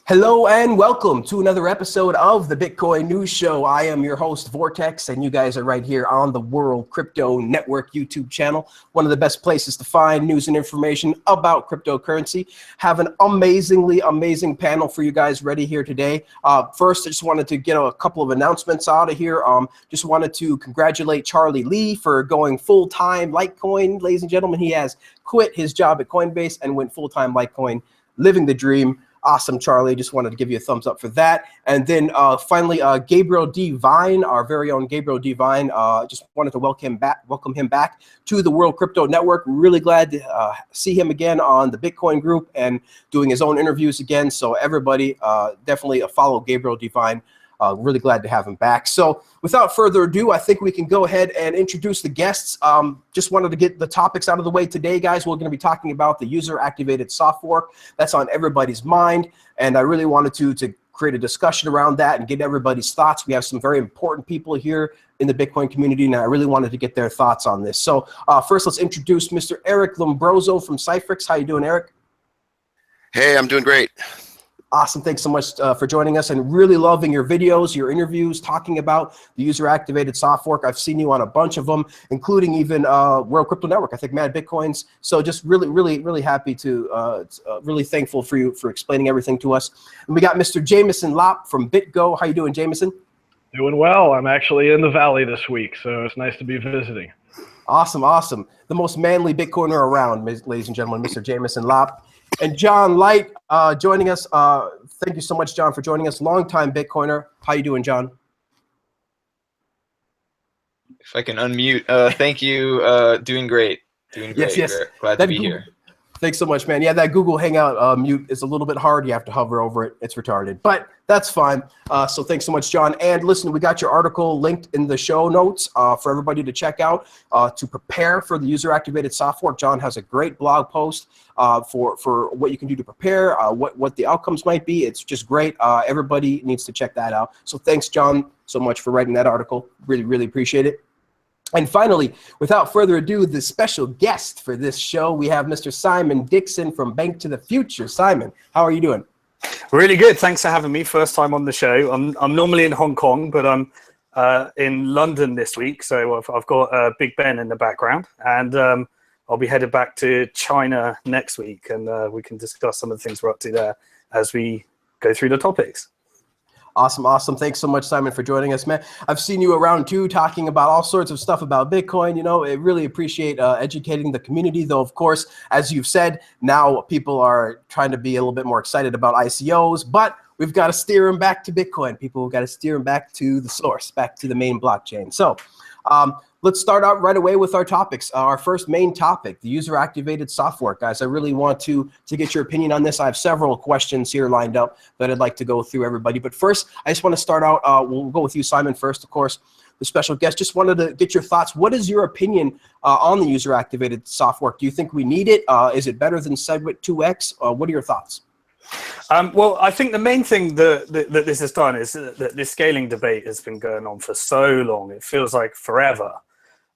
Hello and welcome to another episode of the Bitcoin News Show. I am your host, Vortex, and you guys are right here on the World Crypto Network YouTube channel, one of the best places to find news and information about cryptocurrency. Have an amazing panel for you guys ready here today. First, I just wanted to get a couple of announcements out of here. Just wanted to congratulate Charlie Lee for going full-time Litecoin. Ladies and gentlemen, he has quit his job at Coinbase and went full-time Litecoin, living the dream. Awesome, Charlie. Just wanted to give you a thumbs up for that. And then finally, Gabriel D. Vine, our very own Gabriel D. Vine, just wanted to welcome him back to the World Crypto Network. Really glad to see him again on the Bitcoin group and doing his own interviews again. So everybody definitely follow Gabriel D. Vine. Really glad to have him back. So without further ado, I think we can go ahead and introduce the guests. Just wanted to get the topics out of the way today, guys. We're going to be talking about the user-activated soft fork. That's on everybody's mind, and I really wanted to create a discussion around that and get everybody's thoughts. We have some very important people here in the Bitcoin community, and I really wanted to get their thoughts on this. So first, let's introduce Mr. Eric Lombrozo from Cyphrix. How you doing, Eric? Hey, I'm doing great. Awesome. Thanks so much for joining us, and really loving your videos, your interviews, talking about the user-activated soft fork. I've seen you on a bunch of them, including even World Crypto Network, I think Mad Bitcoins. So just really happy to, really thankful for you for explaining everything to us. And we got Mr. Jameson Lopp from BitGo. How you doing, Jameson? Doing well. I'm actually in the Valley this week, so it's nice to be visiting. Awesome. The most manly Bitcoiner around, ladies and gentlemen, Mr. Jameson Lopp. And John Light joining us. Thank you so much, John, for joining us. Longtime Bitcoiner. How you doing, John? If I can unmute. Thank you. Doing great. Yes. Glad to be here. Thanks so much, man. Yeah, that Google Hangout mute is a little bit hard. You have to hover over it. It's retarded, but that's fine. So thanks so much, John. And listen, we got your article linked in the show notes for everybody to check out to prepare for the user-activated soft fork. John has a great blog post for what you can do to prepare, what the outcomes might be. It's just great. Everybody needs to check that out. So thanks, John, so much for writing that article. Really appreciate it. And finally, without further ado, the special guest for this show, we have Mr. Simon Dixon from Bank to the Future. Simon, how are you doing? Really good. Thanks for having me. First time on the show. I'm normally in Hong Kong, but I'm in London this week. So I've got Big Ben in the background, and I'll be headed back to China next week, and we can discuss some of the things we're up to there as we go through the topics. Awesome. Thanks so much, Simon, for joining us, man. I've seen you around too, talking about all sorts of stuff about Bitcoin. You know, I really appreciate educating the community, though, of course, as you've said, now people are trying to be a little bit more excited about ICOs, but we've got to steer them back to Bitcoin. People have got to steer them back to the source, back to the main blockchain. So let's start out right away with our topics. Our first main topic, the user-activated soft fork. Guys, I really want to get your opinion on this. I have several questions here lined up that I'd like to go through, everybody. But first, I just want to start out, we'll go with you, Simon, first, of course, the special guest. Just wanted to get your thoughts. What is your opinion on the user-activated soft fork? Do you think we need it? Is it better than SegWit 2x? What are your thoughts? Well, I think the main thing that this has done is that this scaling debate has been going on for so long. It feels like forever.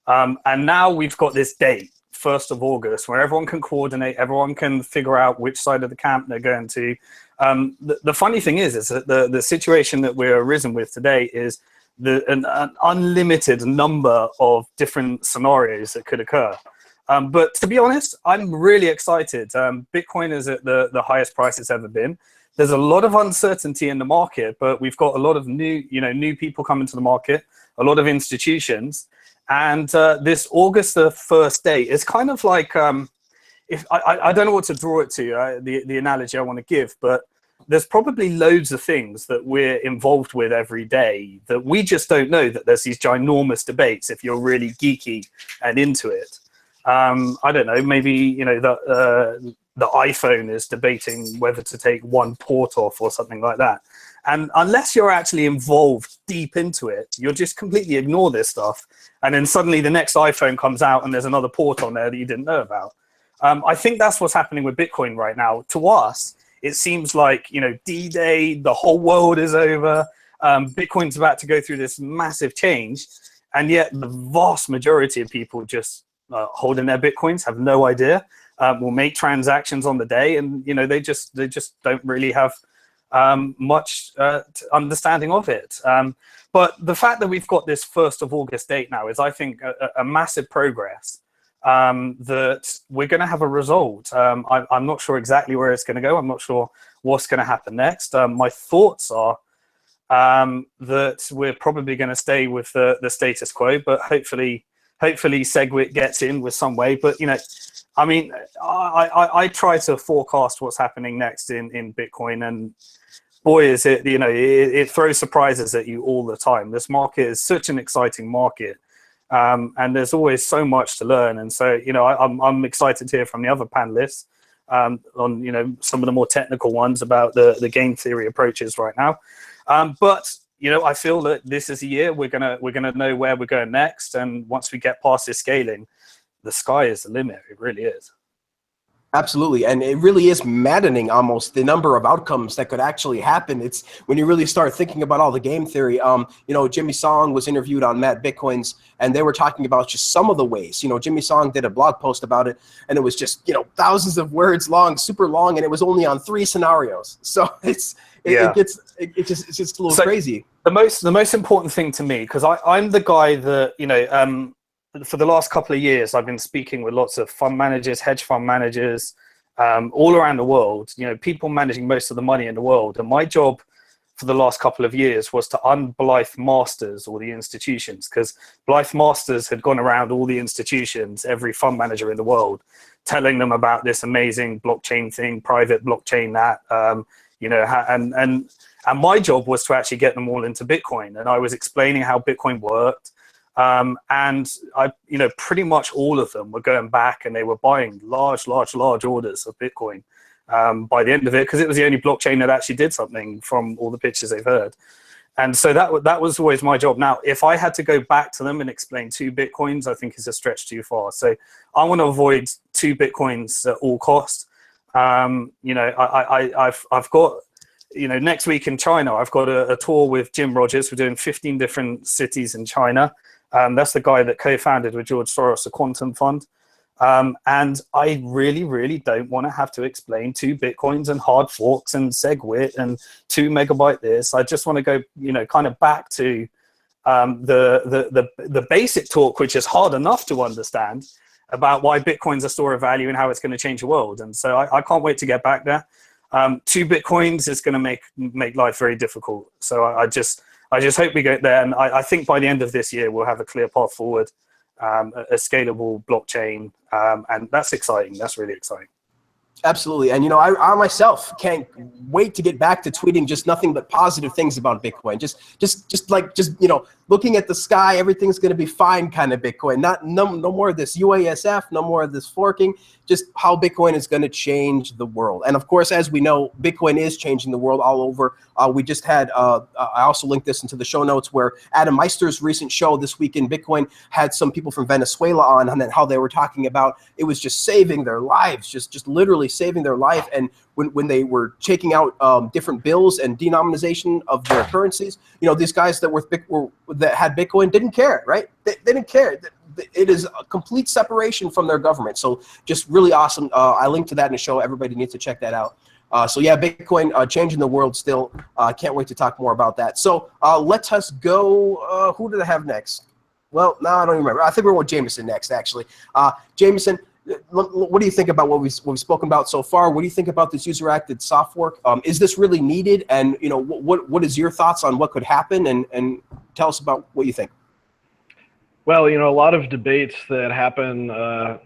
And now we've got this date, 1st of August, where everyone can coordinate, everyone can figure out which side of the camp they're going to. The funny thing is that the situation that we're arisen with today is an unlimited number of different scenarios that could occur. But to be honest, I'm really excited. Bitcoin is at the highest price it's ever been. There's a lot of uncertainty in the market, but we've got a lot of new people coming to the market, a lot of institutions. And this August the 1st date is kind of like, if I don't know what to draw it to, the analogy I want to give, but there's probably loads of things that we're involved with every day that we just don't know that there's these ginormous debates if you're really geeky and into it. I don't know, maybe, the iPhone is debating whether to take one port off or something like that. And unless you're actually involved deep into it, you'll just completely ignore this stuff. And then suddenly the next iPhone comes out and there's another port on there that you didn't know about. I think that's what's happening with Bitcoin right now. To us, it seems like, D-Day, the whole world is over. Bitcoin's about to go through this massive change. And yet the vast majority of people just holding their Bitcoins have no idea, will make transactions on the day. And, they just don't really have much understanding of it. But the fact that we've got this 1st of August date now is, I think, a massive progress, that we're going to have a result. I'm not sure exactly where it's going to go. I'm not sure what's going to happen next. My thoughts are that we're probably going to stay with the status quo, but hopefully SegWit gets in with some way. But, you know, I mean, I try to forecast what's happening next in Bitcoin, and boy, is it, you know, it throws surprises at you all the time. This market is such an exciting market, and there's always so much to learn. And so, you know, I'm excited to hear from the other panelists on, you know, some of the more technical ones about the game theory approaches right now. But, you know, I feel that this is a year we're gonna know where we're going next, and once we get past this scaling, the sky is the limit. It really is. Absolutely, and it really is maddening almost the number of outcomes that could actually happen. It's when you really start thinking about all the game theory. You know, Jimmy Song was interviewed on Matt Bitcoins, and they were talking about just some of the ways. You know, Jimmy Song did a blog post about it, and it was just, you know, thousands of words long, super long, and it was only on 3 scenarios. So it's just a little crazy. The most important thing to me, because I'm the guy that, you know, for the last couple of years, I've been speaking with lots of fund managers, hedge fund managers, all around the world, you know, people managing most of the money in the world. And my job for the last couple of years was to un-Blythe Masters all the institutions, because Blythe Masters had gone around all the institutions, every fund manager in the world, telling them about this amazing blockchain thing, private blockchain that, you know, and my job was to actually get them all into Bitcoin. And I was explaining how Bitcoin worked. And you know, pretty much all of them were going back and they were buying large orders of Bitcoin by the end of it, because it was the only blockchain that actually did something from all the pitches they've heard. And so that was always my job. Now, if I had to go back to them and explain 2 Bitcoins, I think is a stretch too far. So I want to avoid 2 Bitcoins at all costs. You know, I've got, you know, next week in China, I've got a tour with Jim Rogers. We're doing 15 different cities in China. That's the guy that co-founded with George Soros, the Quantum Fund. And I really don't want to have to explain 2 Bitcoins and hard forks and SegWit and 2 megabyte this. I just want to go, you know, kind of back to the basic talk, which is hard enough to understand, about why Bitcoin's a store of value and how it's going to change the world. And so I can't wait to get back there. 2 Bitcoins is going to make life very difficult. So I just hope we get there, and I think by the end of this year we'll have a clear path forward, a scalable blockchain, and that's exciting. That's really exciting. Absolutely. And, you know, I myself can't wait to get back to tweeting just nothing but positive things about Bitcoin. Just you know, looking at the sky, everything's going to be fine kind of Bitcoin. No more of this UASF, no more of this forking, just how Bitcoin is going to change the world. And of course, as we know, Bitcoin is changing the world all over. We just had, I also linked this into the show notes, where Adam Meister's recent show This Week in Bitcoin had some people from Venezuela on, and then how they were talking about it was just saving their lives, just literally saving their life. And when they were taking out different bills and denomination of their currencies, you know, these guys that that had Bitcoin didn't care, right? They didn't care. It is a complete separation from their government. So just really awesome. I linked to that in the show. Everybody needs to check that out. So yeah, Bitcoin changing the world still. Can't wait to talk more about that. So let us go. Who did I have next? Well, no, I don't even remember. I think we're with Jameson next, actually. Jameson, what do you think about what we've spoken about so far? What do you think about this user-acted soft fork? Is this really needed? And, you know, what is your thoughts on what could happen? And tell us about what you think. Well, you know, a lot of debates that happen the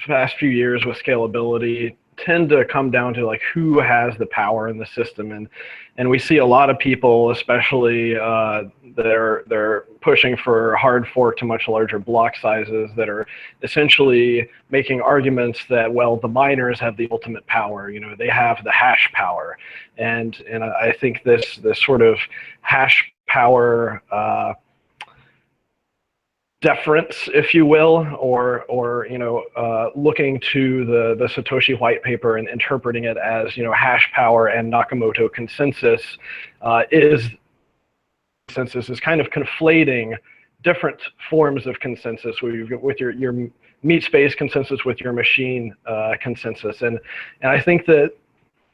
past few years with scalability tend to come down to, like, who has the power in the system, and we see a lot of people, especially they're pushing for hard fork to much larger block sizes, that are essentially making arguments that, well, the miners have the ultimate power, you know, they have the hash power, and I think this sort of hash power deference, if you will, or you know, looking to the Satoshi white paper and interpreting it as, you know, hash power and Nakamoto consensus is kind of conflating different forms of consensus with your meat space consensus with your machine consensus, and I think that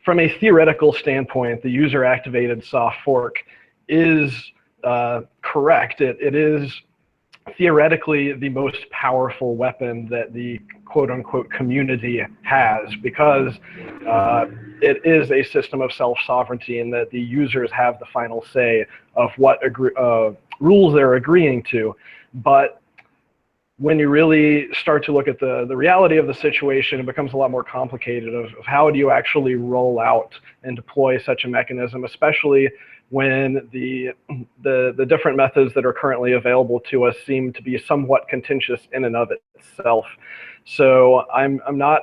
from a theoretical standpoint, the user-activated soft fork is correct. It is theoretically the most powerful weapon that the quote-unquote community has, because it is a system of self-sovereignty, and that the users have the final say of what rules they're agreeing to. But when you really start to look at the reality of the situation, it becomes a lot more complicated of how do you actually roll out and deploy such a mechanism, especially when the different methods that are currently available to us seem to be somewhat contentious in and of itself. So I'm not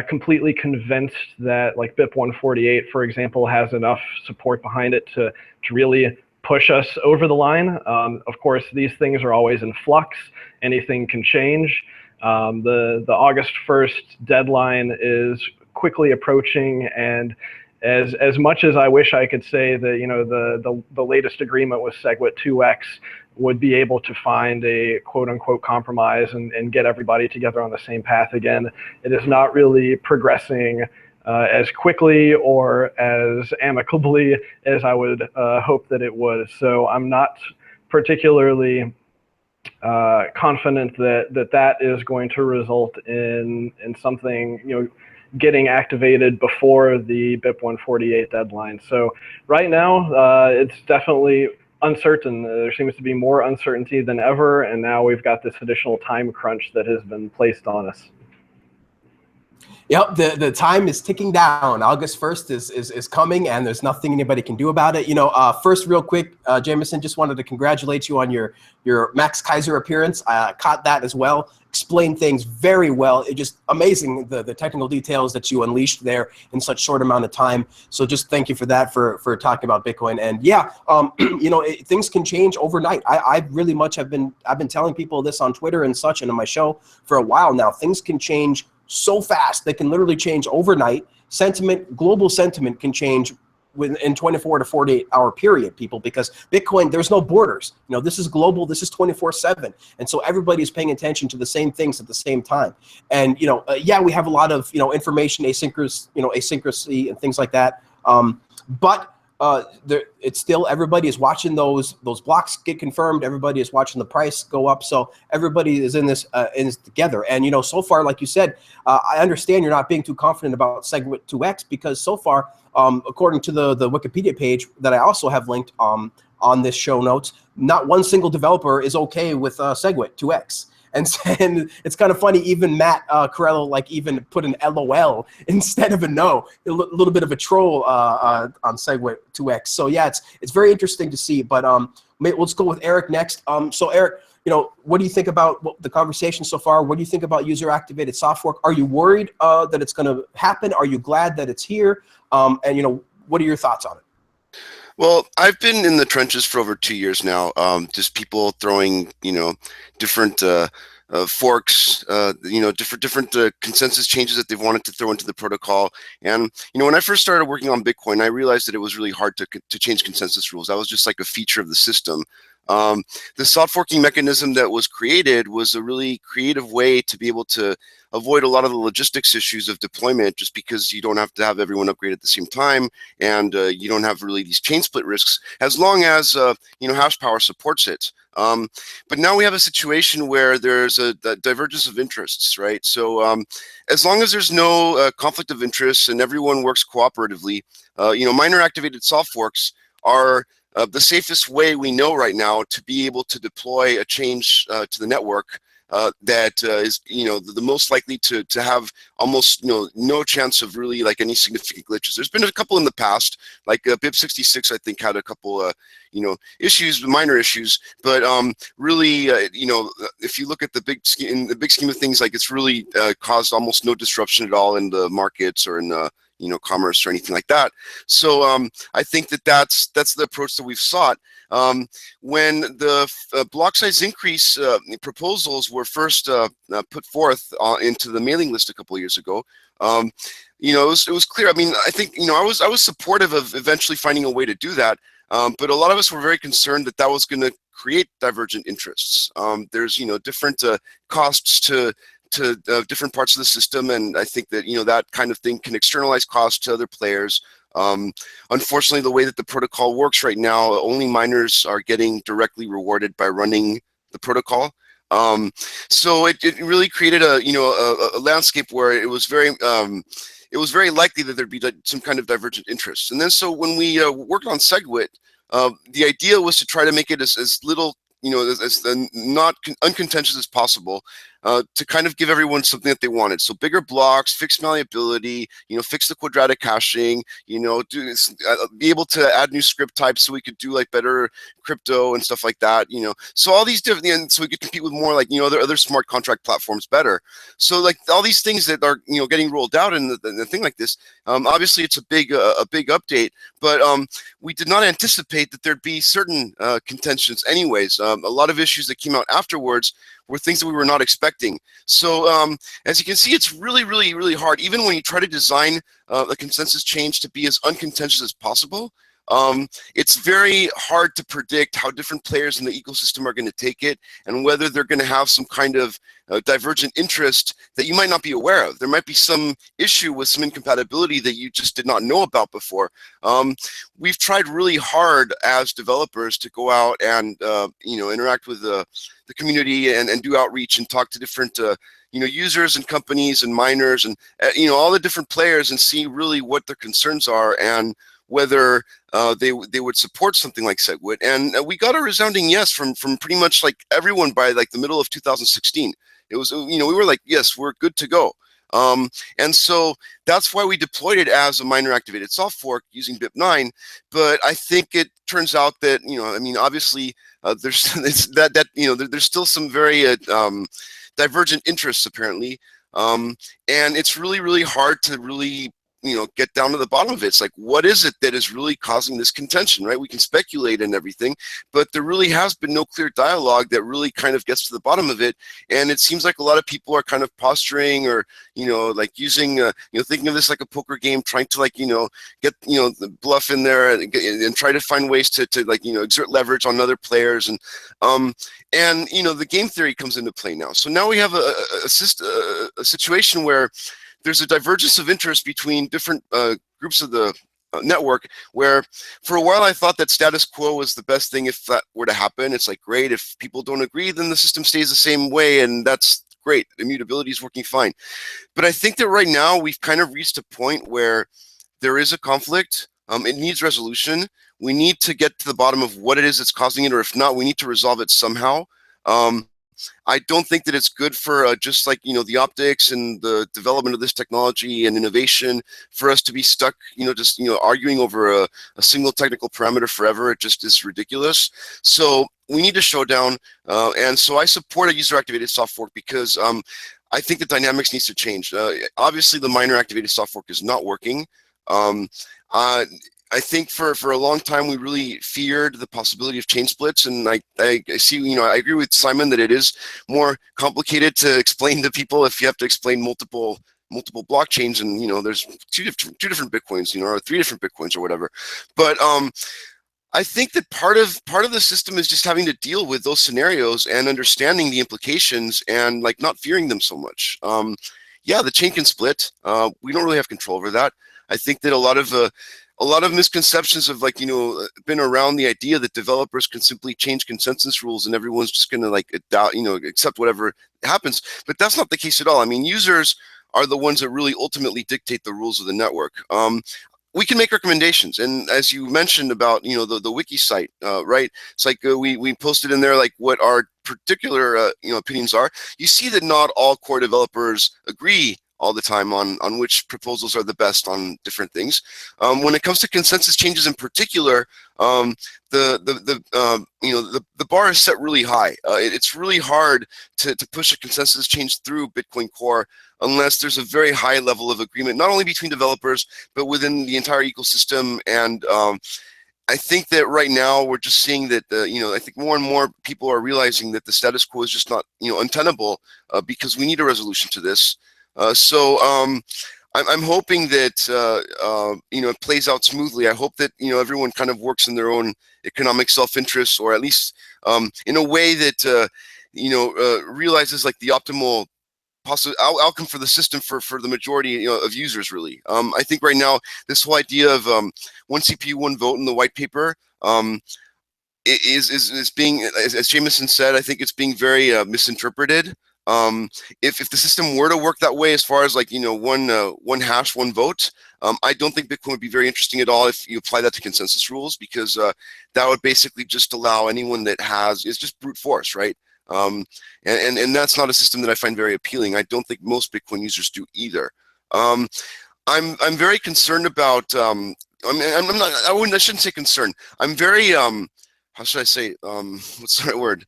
completely convinced that like BIP 148, for example, has enough support behind it to really push us over the line. Of course, these things are always in flux. Anything can change. The August 1st deadline is quickly approaching, and as much as I wish I could say that the latest agreement with SegWit 2x would be able to find a quote-unquote compromise and get everybody together on the same path again, it is not really progressing as quickly or as amicably as I would hope that it would. So I'm not particularly confident that is going to result in something getting activated before the BIP 148 deadline. So right now, it's definitely uncertain. There seems to be more uncertainty than ever, and now we've got this additional time crunch that has been placed on us. Yep, the time is ticking down. August 1st is coming, and there's nothing anybody can do about it. First, real quick, Jameson, just wanted to congratulate you on your Max Kaiser appearance. I caught that as well. Explained things very well. It's just amazing the technical details that you unleashed there in such short amount of time. So just thank you for that, for talking about Bitcoin. And yeah, things can change overnight. I really much I've been telling people this on Twitter and such, and on my show for a while now. Things can change so fast. They can literally change overnight. Global sentiment can change within 24 to 48 hour period, people, because Bitcoin, there's no borders. This is global. This is 24/7. And so everybody is paying attention to the same things at the same time. And, yeah, we have a lot of, information asynchronicity and things like that. But it's still, everybody is watching those blocks get confirmed. Everybody is watching the price go up. So everybody is in this together. And so far, like you said, I understand you're not being too confident about SegWit 2x, because so far, according to the Wikipedia page that I also have linked on this show notes, not one single developer is okay with SegWit 2x. And it's kind of funny, even Matt Corello even put an LOL instead of a no, a little bit of a troll on SegWit 2x. So yeah, it's very interesting to see. But let's go with Eric next. So Eric, what do you think about the conversation so far? What do you think about user-activated soft fork? Are you worried that it's going to happen? Are you glad that it's here? And what are your thoughts on it? Well, I've been in the trenches for over 2 years now. Just people throwing, different forks, different consensus changes that they've wanted to throw into the protocol. And when I first started working on Bitcoin, I realized that it was really hard to change consensus rules. That was just like a feature of the system. The soft forking mechanism that was created was a really creative way to be able to avoid a lot of the logistics issues of deployment, just because you don't have to have everyone upgrade at the same time, and you don't have really these chain split risks, as long as hash power supports it. But now we have a situation where there's a divergence of interests, right? So as long as there's no conflict of interest and everyone works cooperatively, miner activated soft forks are the safest way we know right now to be able to deploy a change to the network that is the most likely to have almost no chance of really any significant glitches. There's been a couple in the past, like BIP 66 I think had a couple issues, minor issues, but really if you look at the big scheme of things, it's really caused almost no disruption at all in the markets or in commerce or anything like that. So I think that's the approach that we've sought. When the block size increase proposals were first put forth into the mailing list a couple of years ago, it was clear. I mean, I think I was supportive of eventually finding a way to do that, but a lot of us were very concerned that was going to create divergent interests. There's different costs to to different parts of the system, and I think that that kind of thing can externalize costs to other players. Unfortunately, the way that the protocol works right now, only miners are getting directly rewarded by running the protocol. So it really created a landscape where it was very likely that there'd be some kind of divergent interests. And then so when we worked on SegWit, the idea was to try to make it as little, as not uncontentious as possible, to kind of give everyone something that they wanted. So bigger blocks, fixed malleability, fix the quadratic hashing, be able to add new script types so we could do like better crypto and stuff like that. So all these different, and so we could compete with more like other smart contract platforms better. So like all these things that are getting rolled out and the thing like this. Obviously, it's a big update, but we did not anticipate that there'd be certain contentions. Anyways, a lot of issues that came out afterwards were things that we were not expecting. So as you can see, it's really, really, really hard. Even when you try to design a consensus change to be as uncontentious as possible, it's very hard to predict how different players in the ecosystem are going to take it and whether they're going to have some kind of divergent interest that you might not be aware of. There might be some issue with some incompatibility that you just did not know about before. We've tried really hard as developers to go out and interact with the community and do outreach and talk to different users and companies and miners and all the different players and see really what their concerns are and whether they would support something like SegWit. And we got a resounding yes from pretty much like everyone by like the middle of 2016. It was, we were like, yes, we're good to go. And so that's why we deployed it as a miner activated soft fork using BIP9. But I think it turns out that, obviously there's there's still some very divergent interests apparently. And it's really, really hard to really get down to the bottom of it. It's like, what is it that is really causing this contention, right? We can speculate and everything, but there really has been no clear dialogue that really kind of gets to the bottom of it. And it seems like a lot of people are kind of posturing or, like using, thinking of this like a poker game, trying to like, get, the bluff in there and try to find ways to like, exert leverage on other players. And the game theory comes into play now. So now we have a situation where there's a divergence of interest between different groups of the network, where for a while I thought that status quo was the best thing if that were to happen. It's like, great, if people don't agree, then the system stays the same way, and that's great. Immutability is working fine. But I think that right now we've kind of reached a point where there is a conflict. It needs resolution. We need to get to the bottom of what it is that's causing it, or if not, we need to resolve it somehow. I don't think that it's good for just like, the optics and the development of this technology and innovation for us to be stuck, just, arguing over a single technical parameter forever. It just is ridiculous. So we need to show down. And so I support a user activated soft fork because I think the dynamics needs to change. Obviously, the miner activated soft fork is not working. I think for a long time we really feared the possibility of chain splits, and I see, I agree with Simon that it is more complicated to explain to people if you have to explain multiple blockchains, and there's two different Bitcoins, or 3 different Bitcoins or whatever. But I think that part of the system is just having to deal with those scenarios and understanding the implications and like not fearing them so much. Yeah, the chain can split. We don't really have control over that. I think that a lot of misconceptions have been around the idea that developers can simply change consensus rules and everyone's just going to accept whatever happens. But that's not the case at all. I mean, users are the ones that really ultimately dictate the rules of the network. We can make recommendations, and as you mentioned about the wiki site, right? It's like we posted in there like what our particular opinions are. You see that not all core developers agree all the time on which proposals are the best on different things. When it comes to consensus changes in particular, the bar is set really high. It's really hard to push a consensus change through Bitcoin Core unless there's a very high level of agreement, not only between developers, but within the entire ecosystem. And I think that right now we're just seeing that, I think more and more people are realizing that the status quo is just not, untenable because we need a resolution to this. So I'm hoping that it plays out smoothly. I hope that everyone kind of works in their own economic self-interest, or at least in a way that realizes like the optimal outcome for the system for the majority of users, really. I think right now this whole idea of one CPU, one vote in the white paper is being, as Jameson said, I think it's being very misinterpreted. If the system were to work that way, as far as like one hash, one vote, I don't think Bitcoin would be very interesting at all if you apply that to consensus rules, because that would basically just allow anyone that is just brute force, right? And that's not a system that I find very appealing. I don't think most Bitcoin users do either. I'm very concerned about. I shouldn't say concerned. I'm very how should I say? What's the right word?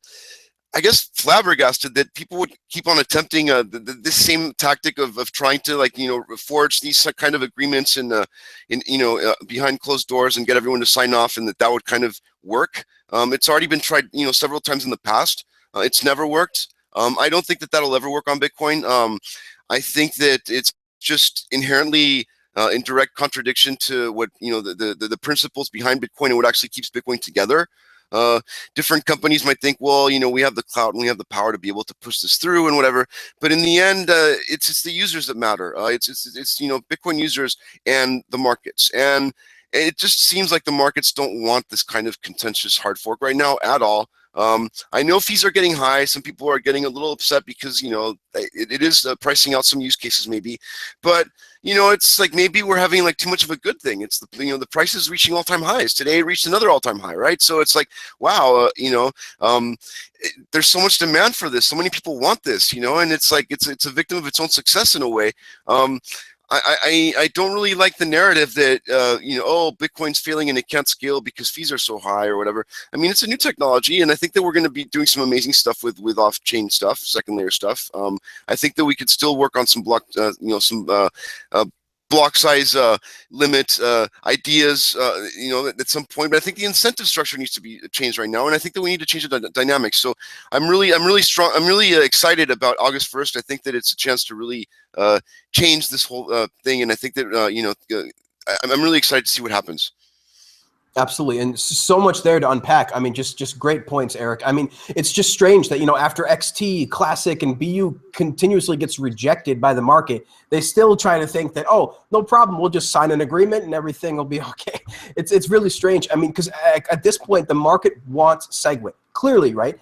I guess flabbergasted that people would keep on attempting this same tactic of trying to forge these kind of agreements in behind closed doors and get everyone to sign off, and that would kind of work. It's already been tried several times in the past. It's never worked. I don't think that that'll ever work on Bitcoin. I think that it's just inherently in direct contradiction to what the principles behind Bitcoin and what actually keeps Bitcoin together. Different companies might think, well, we have the clout and we have the power to be able to push this through and whatever. But in the end, it's the users that matter. It's Bitcoin users and the markets. And it just seems like the markets don't want this kind of contentious hard fork right now at all. I know fees are getting high. Some people are getting a little upset because it is pricing out some use cases maybe, but it's like maybe we're having like too much of a good thing. It's the price is reaching all-time highs. Today it reached another all-time high, right? So it's like, wow, there's so much demand for this. So many people want this, and it's like it's a victim of its own success in a way. I don't really like the narrative that Bitcoin's failing and it can't scale because fees are so high or whatever. I mean, it's a new technology, and I think that we're going to be doing some amazing stuff with off-chain stuff, second layer stuff. I think that we could still work on some block size limit ideas, at some point. But I think the incentive structure needs to be changed right now, and I think that we need to change the dynamics. So I'm really excited about August 1st. I think that it's a chance to really change this whole thing, and I think that I'm really excited to see what happens. Absolutely, and so much there to unpack. I mean, just great points, Eric. I mean, it's just strange that after XT, Classic, and BU continuously gets rejected by the market, they still try to think that, oh, no problem, we'll just sign an agreement and everything will be okay. It's really strange. I mean, because at this point, the market wants SegWit. Clearly, right?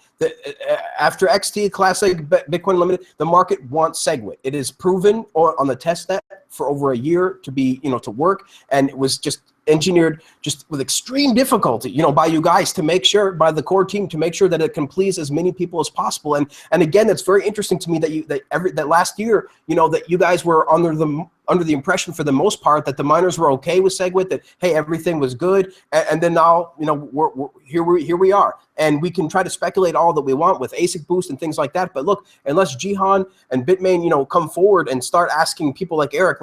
After XT, Classic, Bitcoin Limited, the market wants SegWit. It is proven on the test net for over a year to be, to work, and it was just engineered just with extreme difficulty, by you guys to make sure, by the core team to make sure that it can please as many people as possible. And again, it's very interesting to me that last year, that you guys were under the impression for the most part that the miners were okay with SegWit, that hey, everything was good, and then now we're here we are, and we can try to speculate all that we want with ASIC boost and things like that. But look, unless Jihan and Bitmain come forward and start asking people like Eric,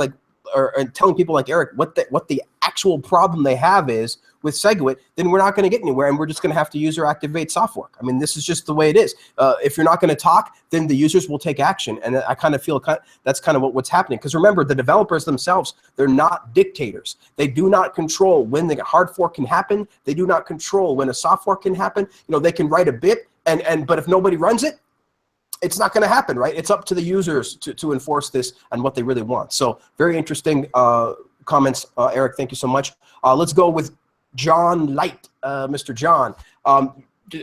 or telling people like Eric what the actual problem they have is with SegWit, then we're not going to get anywhere, and we're just going to have to user activate soft fork. I mean, this is just the way it is. If you're not going to talk, then the users will take action, and I kind of feel that's kind of what's happening. Because remember, the developers themselves, they're not dictators. They do not control when the hard fork can happen. They do not control when a soft fork can happen. They can write a bit, but if nobody runs it, it's not going to happen, right? It's up to the users to enforce this and what they really want. So very interesting comments, Eric. Thank you so much. Let's go with John Light, Mr. John.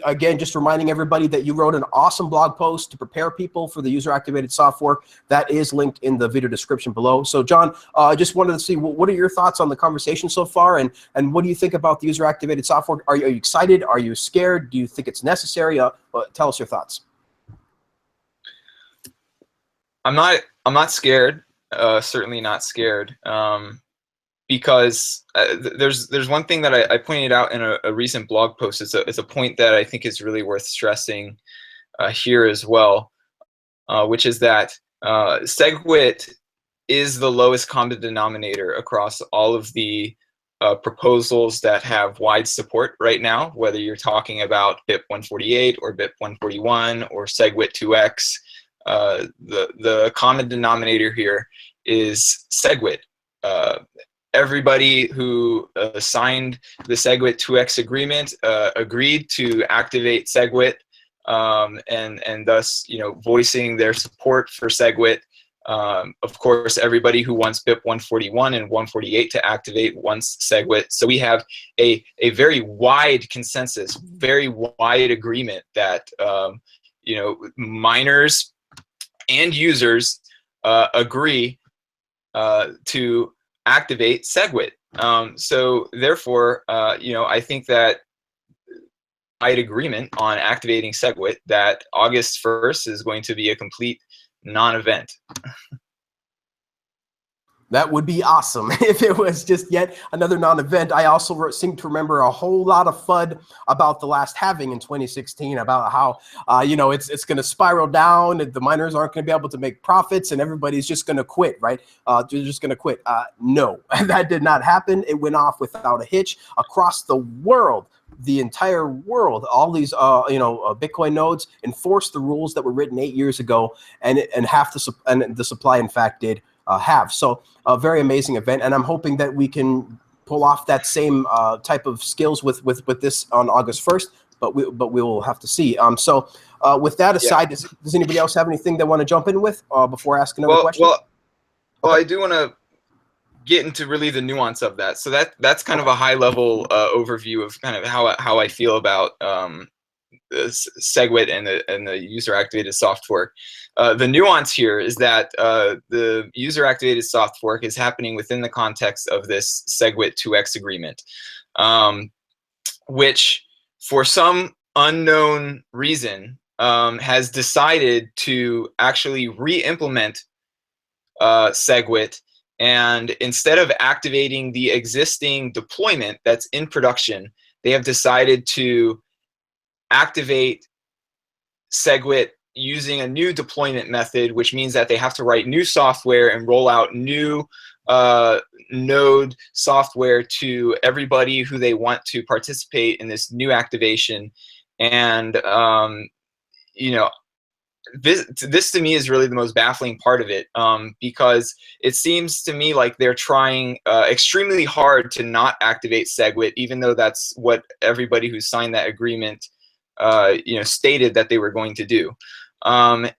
Again, just reminding everybody that you wrote an awesome blog post to prepare people for the user-activated soft fork. That is linked in the video description below. So, John, I just wanted to see what are your thoughts on the conversation so far, and what do you think about the user-activated soft fork? Are you excited? Are you scared? Do you think it's necessary? Tell us your thoughts. I'm not scared. Certainly not scared. Because there's one thing that I pointed out in a recent blog post. It's a point that I think is really worth stressing here as well, which is that SegWit is the lowest common denominator across all of the proposals that have wide support right now, whether you're talking about BIP 148 or BIP 141 or SegWit 2x. The common denominator here is SegWit. Everybody who signed the SegWit 2x agreement agreed to activate SegWit and thus, voicing their support for SegWit. Of course, everybody who wants BIP 141 and 148 to activate wants SegWit. So we have a very wide consensus, very wide agreement that miners and users agree to activate SegWit. So therefore, I think that wide agreement on activating SegWit that August 1st is going to be a complete non-event. That would be awesome if it was just yet another non-event. I also seem to remember a whole lot of FUD about the last halving in 2016, about how it's going to spiral down, and the miners aren't going to be able to make profits, and everybody's just going to quit, right? They're just going to quit. No, that did not happen. It went off without a hitch across the world. The entire world, all these Bitcoin nodes enforced the rules that were written 8 years ago, and the supply in fact did have. So a very amazing event, and I'm hoping that we can pull off that same type of skills with this on August 1st, but we will have to see. So with that aside, does anybody else have anything they want to jump in with before asking another question? Well, I do want to get into really the nuance of that. So that's kind of a high level overview of kind of how I feel about SegWit and the user activated soft fork. The nuance here is that the user activated soft fork is happening within the context of this SegWit 2x agreement, which for some unknown reason has decided to actually re-implement SegWit, and instead of activating the existing deployment that's in production, they have decided to activate SegWit using a new deployment method, which means that they have to write new software and roll out new node software to everybody who they want to participate in this new activation. And this to me is really the most baffling part of it, because it seems to me like they're trying extremely hard to not activate SegWit, even though that's what everybody who signed that agreement stated that they were going to do. And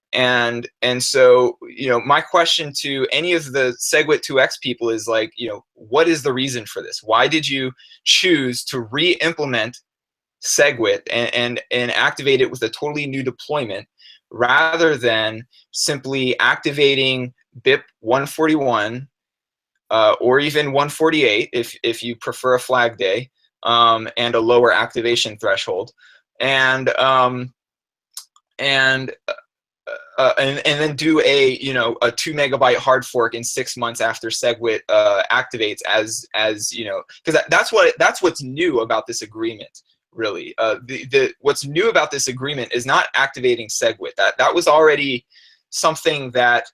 so my question to any of the SegWit 2x people is like, what is the reason for this? Why did you choose to re-implement SegWit and activate it with a totally new deployment, rather than simply activating BIP 141 or even 148 if you prefer a flag day, and a lower activation threshold, and then do a 2 megabyte hard fork in 6 months after SegWit activates, as because that's what's new about this agreement. Really, what's new about this agreement is not activating SegWit. That was already something that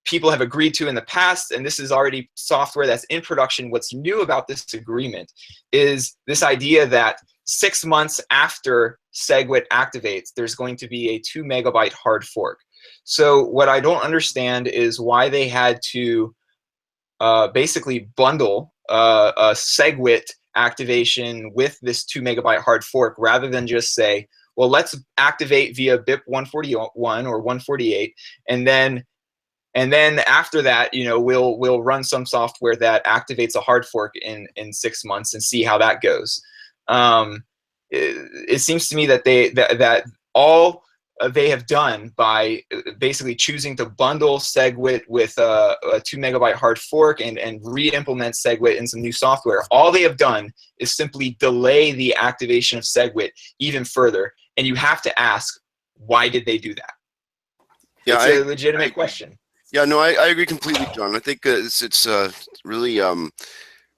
people have agreed to in the past, and this is already software that's in production. What's new about this agreement is this idea that 6 months after SegWit activates, there's going to be a 2 megabyte hard fork. So what I don't understand is why they had to basically bundle a SegWit activation with this 2 megabyte hard fork, rather than just say, well, let's activate via BIP 141 or 148, and then after that, we'll run some software that activates a hard fork in 6 months and see how that goes. It seems to me that that all they have done by basically choosing to bundle SegWit with a 2 megabyte hard fork and re-implement SegWit in some new software, all they have done is simply delay the activation of SegWit even further. And you have to ask, why did they do that? Yeah, it's a legitimate question. Yeah, no, I agree completely, John. I think it's really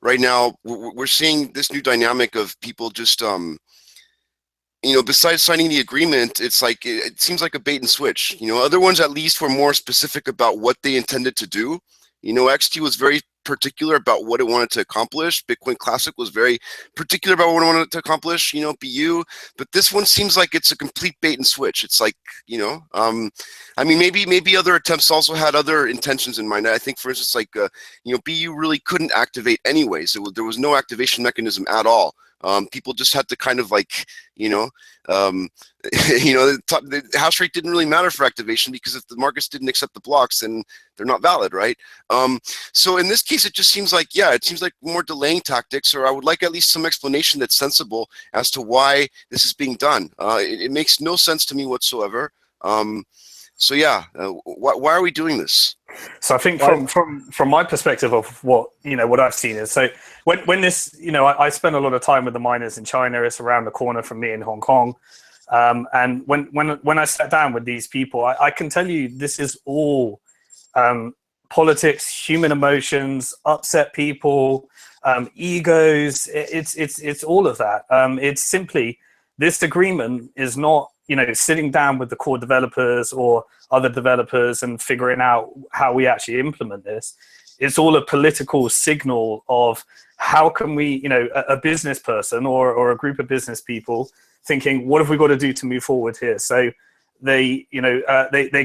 right now we're seeing this new dynamic of people just besides signing the agreement, it's like it seems like a bait and switch. Other ones at least were more specific about what they intended to do. XT was very particular about what it wanted to accomplish. Bitcoin Classic was very particular about what it wanted to accomplish. BU, but this one seems like it's a complete bait and switch. It's like I mean, maybe other attempts also had other intentions in mind. I think, for instance, like BU really couldn't activate anyways. There was no activation mechanism at all. People just had to kind of like, the hash rate didn't really matter for activation, because if the markets didn't accept the blocks, then they're not valid, right? So in this case, it just seems like, it seems like more delaying tactics, or I would like at least some explanation that's sensible as to why this is being done. It makes no sense to me whatsoever. So yeah, why are we doing this? So I think from my perspective of what I've seen is, so when this, I spend a lot of time with the miners in China. It's around the corner from me in Hong Kong, and when I sat down with these people, I can tell you this is all politics, human emotions, upset people, egos. It's all of that. It's simply, this agreement is not sitting down with the core developers or other developers and figuring out how we actually implement this. It's all a political signal of how can we, a business person or a group of business people thinking, what have we got to do to move forward here? So they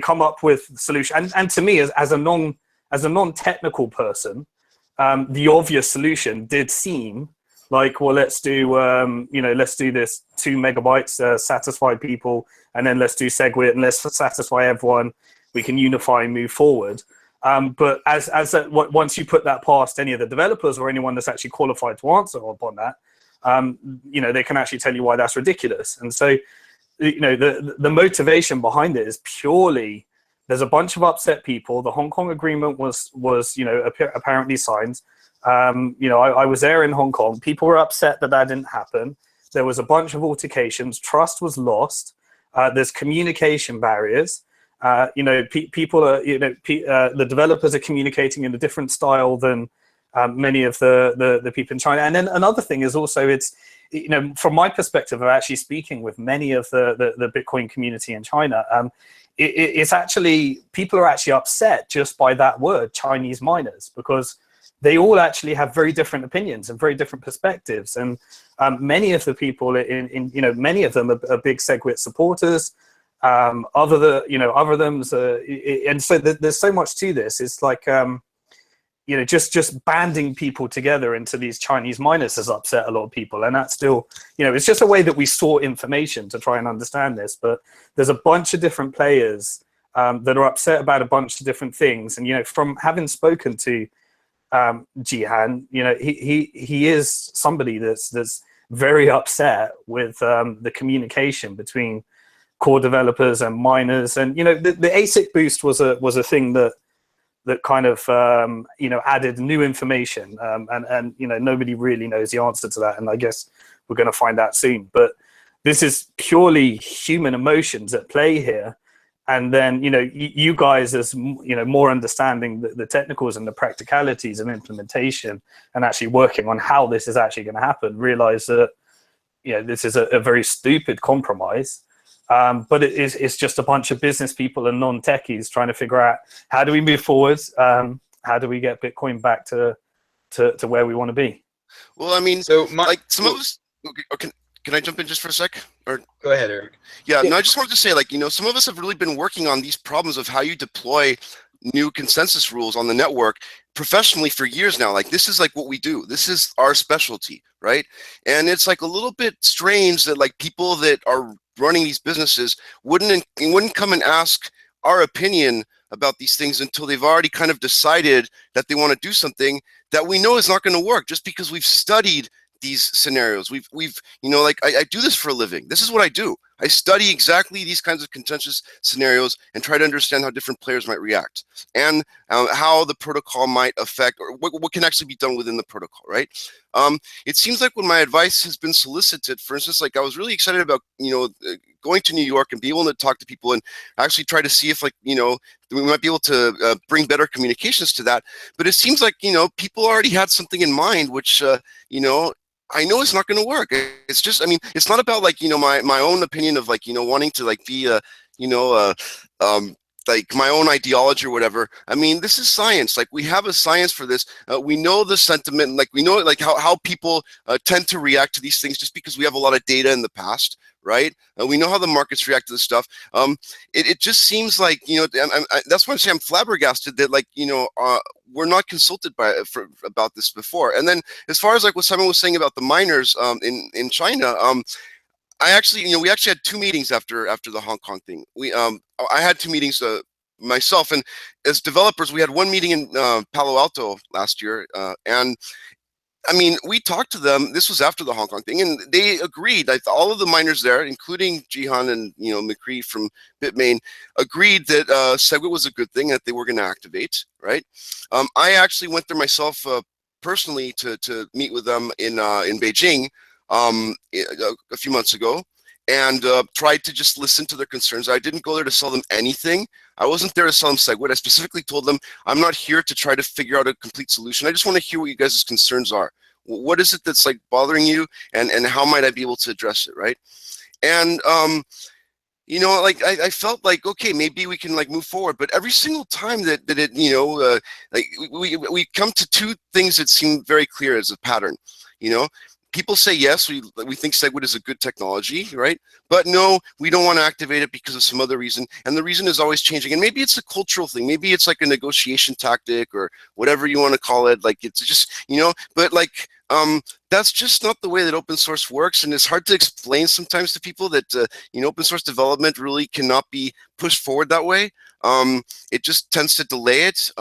come up with solution. And to me, as a non-technical person, the obvious solution did seem like, well, let's do this 2 megabytes, satisfy people, and then let's do SegWit and let's satisfy everyone. We can unify and move forward. But once you put that past any of the developers or anyone that's actually qualified to answer upon that, they can actually tell you why that's ridiculous. And so, the motivation behind it is purely, there's a bunch of upset people. The Hong Kong agreement was apparently signed. I was there in Hong Kong. People were upset that didn't happen. There was a bunch of altercations. Trust was lost. There's communication barriers. People are, the developers are communicating in a different style than many of the people in China. And then another thing is also, it's, from my perspective of actually speaking with many of the Bitcoin community in China, it's actually, people are actually upset just by that word, Chinese miners, because they all actually have very different opinions and very different perspectives. And many of the people many of them are big SegWit supporters. And so there's so much to this. It's like, just banding people together into these Chinese miners has upset a lot of people. And that's still, it's just a way that we sort information to try and understand this. But there's a bunch of different players that are upset about a bunch of different things. And, from having spoken to Jihan, he is somebody that's very upset with the communication between core developers and miners. And the ASIC boost was a thing that kind of added new information, and nobody really knows the answer to that, and I guess we're going to find out soon. But this is purely human emotions at play here. And then, you guys, as more understanding the technicals and the practicalities of implementation and actually working on how this is actually going to happen, realize that, this is a very stupid compromise. But it's just a bunch of business people and non-techies trying to figure out, how do we move forward? How do we get Bitcoin back to where we want to be? Well, I mean, so some of us, okay, can I jump in just for a sec? Or go ahead, Eric. Yeah, no, I just wanted to say, some of us have really been working on these problems of how you deploy new consensus rules on the network professionally for years now. This is what we do. This is our specialty, right? And it's a little bit strange that people that are running these businesses wouldn't come and ask our opinion about these things until they've already kind of decided that they want to do something that we know is not going to work, just because we've studied these scenarios. I do this for a living. This is what I do. I study exactly these kinds of contentious scenarios and try to understand how different players might react, and how the protocol might affect, or what can actually be done within the protocol, right? It seems like when my advice has been solicited, for instance, I was really excited about, going to New York and be able to talk to people and actually try to see if we might be able to bring better communications to that. But it seems like, people already had something in mind, which, I know it's not going to work. It's just, it's not about my own opinion of wanting to be a, like my own ideology or whatever. I mean, this is science. Like, we have a science for this. We know the sentiment, like we know like how people tend to react to these things just because we have a lot of data in the past, right? We know how the markets react to this stuff. It just seems like, you know, that's why I'm flabbergasted that, like, you know, we're not consulted about this before. And then as far as like what Simon was saying about the miners in China, I actually, you know, we actually had 2 meetings after the Hong Kong thing. I had 2 meetings myself, and as developers, we had 1 meeting in Palo Alto last year, and I mean, we talked to them. This was after the Hong Kong thing, and they agreed. Like, all of the miners there, including Jihan and, you know, McCree from Bitmain, agreed that SegWit was a good thing, that they were going to activate. Right? I actually went there myself personally to meet with them in Beijing a few months ago, and tried to just listen to their concerns. I didn't go there to sell them anything. I wasn't there to sell them SegWit. I specifically told them, I'm not here to try to figure out a complete solution. I just want to hear what you guys' concerns are. What is it that's like bothering you, and how might I be able to address it, right? And you know, like I felt like, okay, maybe we can like move forward. But every single time that it, you know, like we come to 2 things that seem very clear as a pattern. You know, people say yes, we think SegWit is a good technology, right? But no, we don't want to activate it because of some other reason, and the reason is always changing. And maybe it's a cultural thing, maybe it's like a negotiation tactic or whatever you want to call it. Like, it's just, you know, but like that's just not the way that open source works, and it's hard to explain sometimes to people that you know, open source development really cannot be pushed forward that way. It just tends to delay it.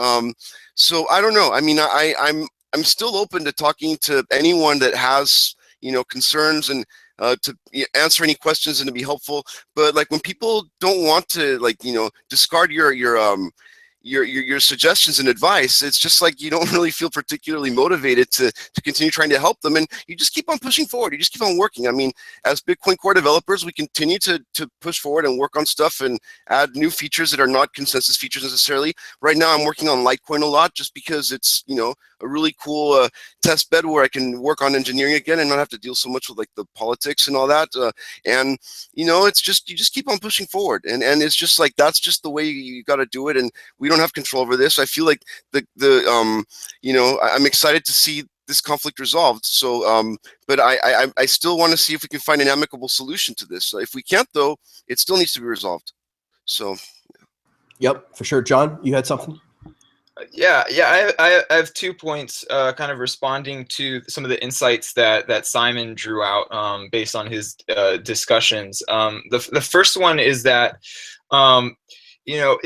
So I don't know. I mean, I'm still open to talking to anyone that has, you know, concerns, and to answer any questions and to be helpful. But like, when people don't want to, like, you know, discard your suggestions and advice, it's just like you don't really feel particularly motivated to continue trying to help them, and you just keep on pushing forward. You just keep on working. I mean, as Bitcoin Core developers, we continue to push forward and work on stuff and add new features that are not consensus features necessarily. Right now, I'm working on Litecoin a lot, just because it's, you know, a really cool test bed where I can work on engineering again and not have to deal so much with like the politics and all that. And you know, it's just, you just keep on pushing forward, and it's just like, that's just the way you got to do it. And we don't have control over this. I feel like you know, I'm excited to see this conflict resolved. So, but I still want to see if we can find an amicable solution to this. If we can't, though, it still needs to be resolved. So. Yep, for sure. John, you had something? Yeah, I have 2 points, kind of responding to some of the insights that Simon drew out based on his discussions. The first one is that you know,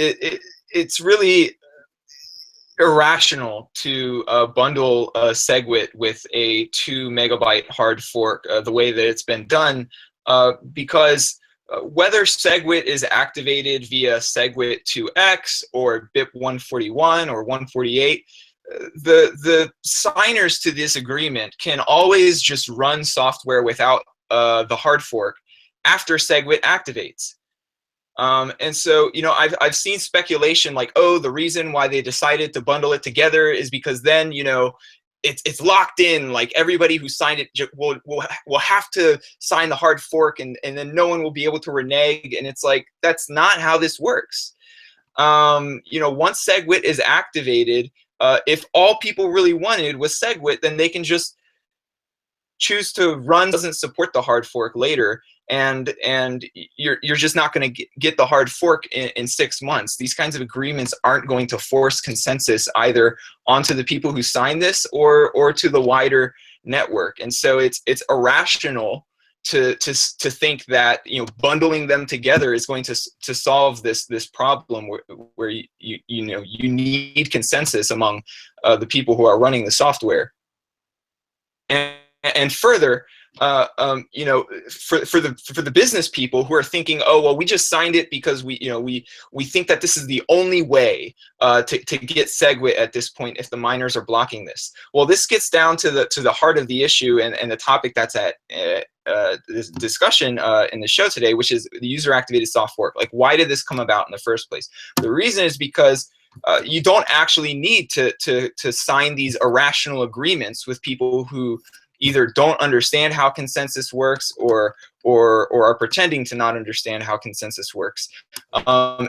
it's really irrational to bundle SegWit with a 2 megabyte hard fork the way that it's been done, because whether SegWit is activated via SegWit 2x or BIP 141 or 148, the signers to this agreement can always just run software without the hard fork after SegWit activates. And so, you know, I've seen speculation like, oh, the reason why they decided to bundle it together is because then, you know, it's locked in, like everybody who signed it will have to sign the hard fork, and then no one will be able to renege. And it's like, that's not how this works. You know, once SegWit is activated, if all people really wanted was SegWit, then they can just choose to run doesn't support the hard fork later, and you're just not going to get the hard fork in 6 months. These kinds of agreements aren't going to force consensus either onto the people who signed this or to the wider network. And so it's irrational to think that, you know, bundling them together is going to solve this problem where you know, you need consensus among the people who are running the software. And further, you know, for the business people who are thinking, oh, well, we just signed it because we think that this is the only way to get SegWit at this point if the miners are blocking this. Well, this gets down to the heart of the issue and the topic that's at this discussion in the show today, which is the user activated soft fork. Like, why did this come about in the first place? The reason is because you don't actually need to sign these irrational agreements with people who either don't understand how consensus works or are pretending to not understand how consensus works.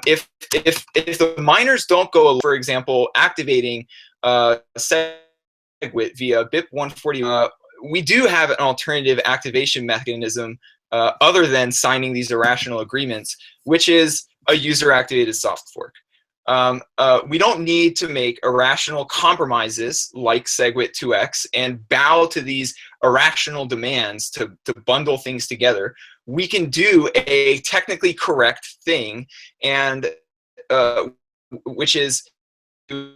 If the miners don't go, for example, activating SegWit via BIP 140, we do have an alternative activation mechanism other than signing these irrational agreements, which is a user-activated soft fork. We don't need to make irrational compromises like SegWit 2x and bow to these irrational demands to bundle things together. We can do a technically correct thing, and which is to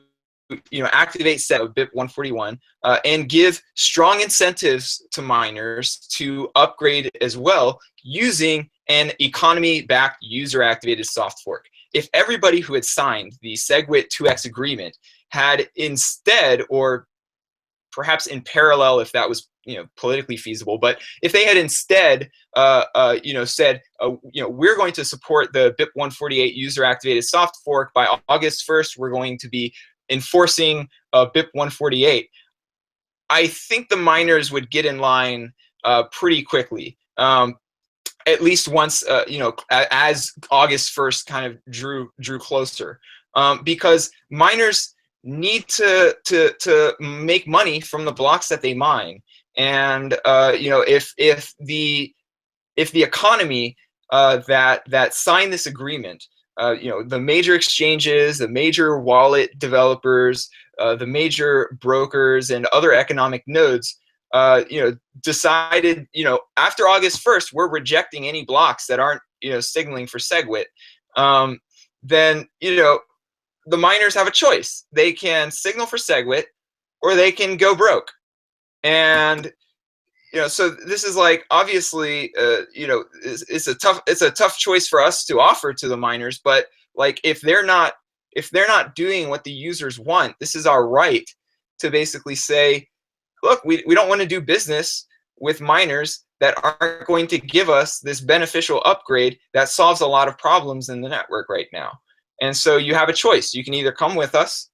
activate set of BIP 141 and give strong incentives to miners to upgrade as well using an economy-backed user-activated soft fork. If everybody who had signed the SegWit 2x agreement had instead, or perhaps in parallel if that was politically feasible, but if they had instead said we're going to support the BIP 148 user-activated soft fork by August 1st, we're going to be enforcing BIP 148, I think the miners would get in line pretty quickly. At least once, as August 1st kind of drew closer, because miners need to make money from the blocks that they mine, and if the economy that signed this agreement, the major exchanges, the major wallet developers, the major brokers, and other economic nodes, decided, after August 1st, we're rejecting any blocks that aren't, signaling for SegWit, then, the miners have a choice. They can signal for SegWit or they can go broke. And, so this is like, obviously, it's a tough choice for us to offer to the miners, but like, if they're not doing what the users want, this is our right to basically say, look, we don't want to do business with miners that aren't going to give us this beneficial upgrade that solves a lot of problems in the network right now. And so you have a choice. You can either come with us,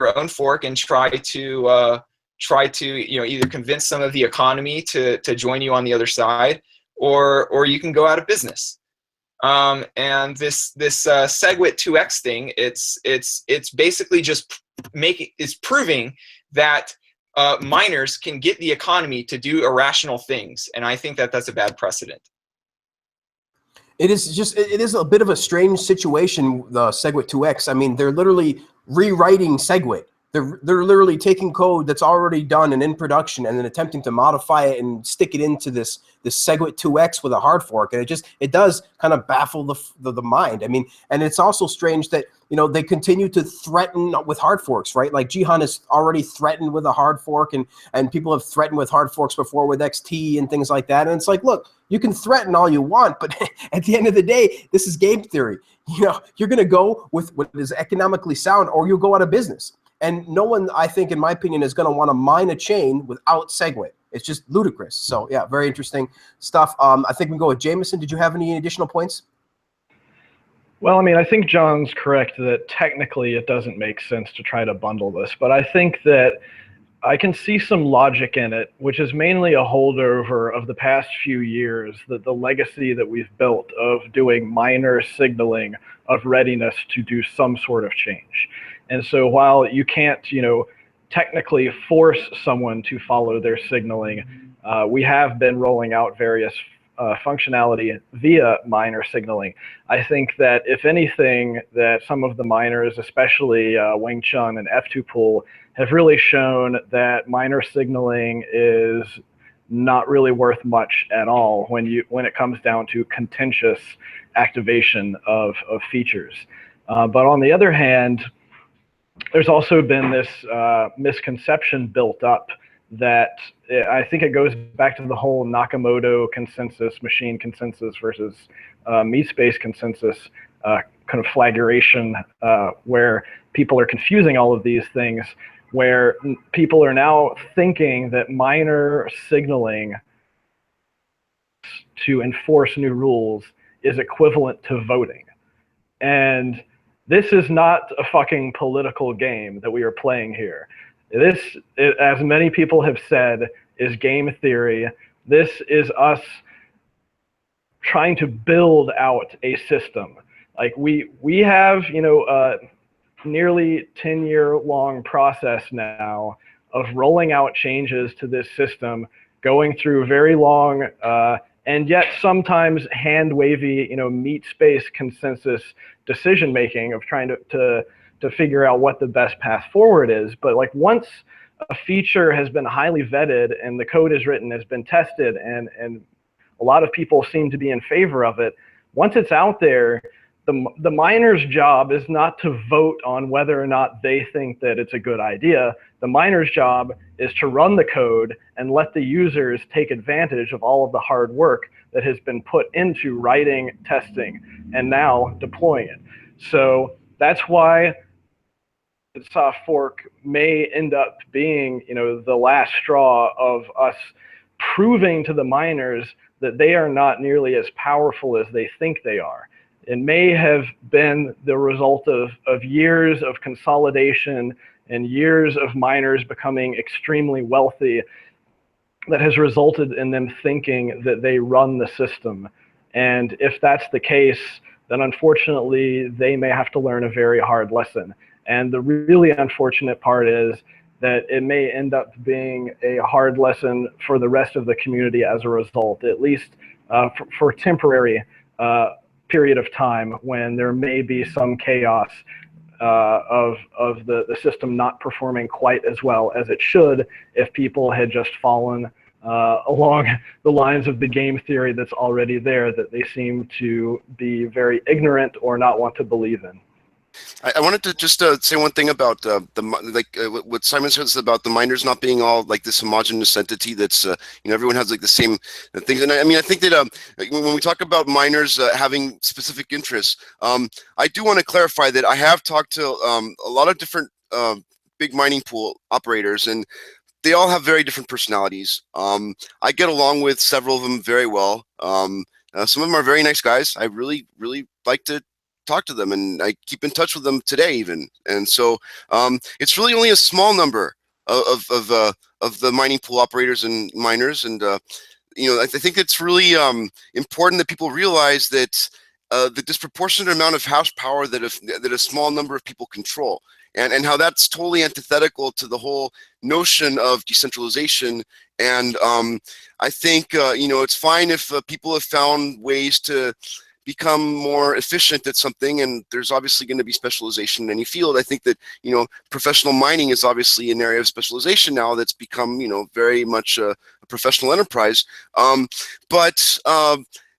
your own fork, and try to either convince some of the economy to join you on the other side, or you can go out of business. And this SegWit 2x thing, it's basically just proving that miners can get the economy to do irrational things, and I think that that's a bad precedent. It is a bit of a strange situation, the SegWit 2x. I mean, they're literally rewriting SegWit. They're literally taking code that's already done and in production and then attempting to modify it and stick it into this SegWit 2x with a hard fork. And it does kind of baffle the mind. I mean, and it's also strange that, they continue to threaten with hard forks, right? Like Jihan has already threatened with a hard fork, and people have threatened with hard forks before with XT and things like that. And it's like, look, you can threaten all you want, but at the end of the day, this is game theory. You're going to go with what is economically sound, or you'll go out of business. And no one, I think, in my opinion, is going to want to mine a chain without SegWit. It's just ludicrous. So, yeah, very interesting stuff. I think we can go with Jameson. Did you have any additional points? Well, I mean, I think John's correct that technically it doesn't make sense to try to bundle this. But I think that I can see some logic in it, which is mainly a holdover of the past few years, the legacy that we've built of doing miner signaling of readiness to do some sort of change. And so while you can't, technically force someone to follow their signaling, we have been rolling out various functionality via miner signaling. I think that if anything, that some of the miners, especially Wing Chun and F2 Pool, have really shown that miner signaling is not really worth much at all when it comes down to contentious activation of features. But on the other hand, there's also been this misconception built up that I think it goes back to the whole Nakamoto consensus, machine consensus versus meat space consensus kind of flagration, where people are confusing all of these things, where people are now thinking that miner signaling to enforce new rules is equivalent to voting. And this is not a fucking political game that we are playing here. This, as many people have said, is game theory. This is us trying to build out a system. Like we have, you know, nearly 10-year-long process now of rolling out changes to this system, going through very long and yet sometimes hand-wavy, you know, meat space consensus decision making of trying to figure out what the best path forward is. But like once a feature has been highly vetted and the code is written, has been tested, and a lot of people seem to be in favor of it, once it's out there, the miner's job is not to vote on whether or not they think that it's a good idea. The miner's job is to run the code and let the users take advantage of all of the hard work that has been put into writing, testing, and now deploying it. So that's why the soft fork may end up being, you know, the last straw of us proving to the miners that they are not nearly as powerful as they think they are. It may have been the result of years of consolidation and years of miners becoming extremely wealthy that has resulted in them thinking that they run the system. And if that's the case, then unfortunately, they may have to learn a very hard lesson. And the really unfortunate part is that it may end up being a hard lesson for the rest of the community as a result, at least for temporary period of time when there may be some chaos of the system not performing quite as well as it should if people had just fallen along the lines of the game theory that's already there that they seem to be very ignorant or not want to believe in. I wanted to just say one thing about what Simon says about the miners not being all like this homogeneous entity that's you know, everyone has like the same things. And I mean, I think that when we talk about miners having specific interests, I do want to clarify that I have talked to a lot of different big mining pool operators, and they all have very different personalities. I get along with several of them very well. Some of them are very nice guys. I really like to talk to them, and I keep in touch with them today even. And so it's really only a small number of the mining pool operators and miners. And you know, I think it's really important that people realize that the disproportionate amount of hash power that a small number of people control, and how that's totally antithetical to the whole notion of decentralization. And I think you know, it's fine if people have found ways to become more efficient at something, and there's obviously going to be specialization in any field. I think that, you know, professional mining is obviously an area of specialization now that's become, you know, very much a professional enterprise. But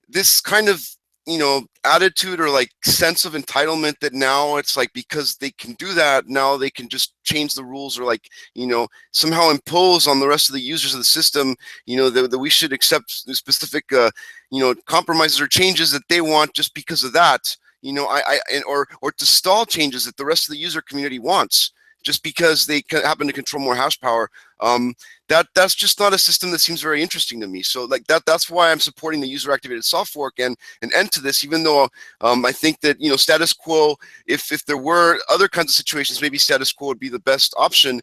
this kind of, you know, attitude or like sense of entitlement that now it's like because they can do that, now they can just change the rules or like, you know, somehow impose on the rest of the users of the system, you know, that we should accept specific, you know, compromises or changes that they want just because of that, you know, or to stall changes that the rest of the user community wants just because they happen to control more hash power. That's just not a system that seems very interesting to me. So like that's why I'm supporting the user activated soft fork and an end to this, even though I think that, you know, status quo, if there were other kinds of situations, maybe status quo would be the best option.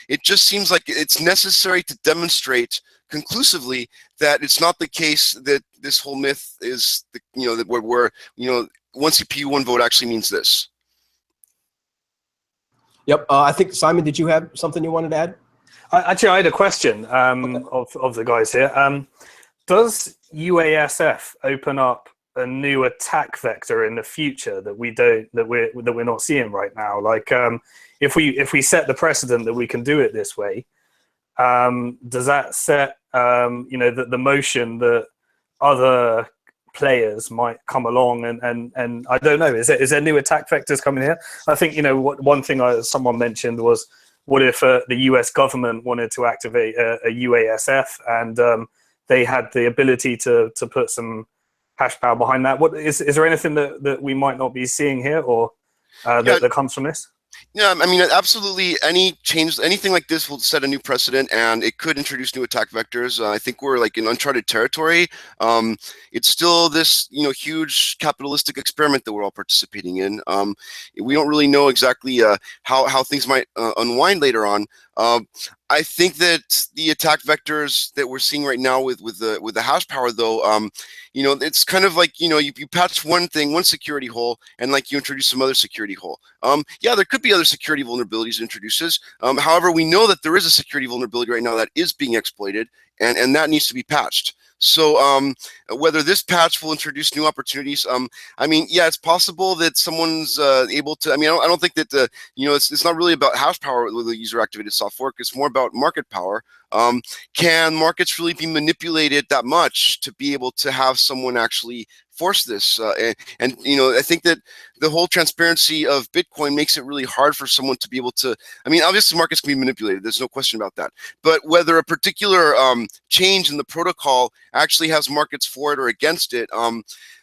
It just seems like it's necessary to demonstrate conclusively that it's not the case that this whole myth is, you know, that we're, you know, one CPU, one vote actually means this. Yep. I think, Simon, did you have something you wanted to add? Actually, I had a question of the guys here. Does UASF open up a new attack vector in the future that we're not seeing right now? Like, if we set the precedent that we can do it this way, does that set you know, the motion that other players might come along and I don't know, is there new attack vectors coming here? I think, you know, one thing someone mentioned was, what if the US government wanted to activate a UASF and they had the ability to put some hash power behind that? What is there anything that we might not be seeing here, or that comes from this? Yeah, I mean, absolutely. Any change, anything like this will set a new precedent, and it could introduce new attack vectors. I think we're like in uncharted territory. It's still this, you know, huge capitalistic experiment that we're all participating in. We don't really know exactly how things might unwind later on. I think that the attack vectors that we're seeing right now with the hash power, though, you know, it's kind of like, you know, you patch one thing, one security hole, and like you introduce some other security hole. Yeah, there could be other security vulnerabilities it introduces. However, we know that there is a security vulnerability right now that is being exploited, and that needs to be patched. So whether this patch will introduce new opportunities, I mean, yeah, it's possible that someone's able to. I mean, I don't think that you know, it's not really about hash power with the user-activated soft fork. It's more about market power. Can markets really be manipulated that much to be able to have someone actually force this? And you know, I think that the whole transparency of Bitcoin makes it really hard for someone to be able to. I mean, obviously, markets can be manipulated. There's no question about that. But whether a particular change in the protocol actually has markets for it or against it,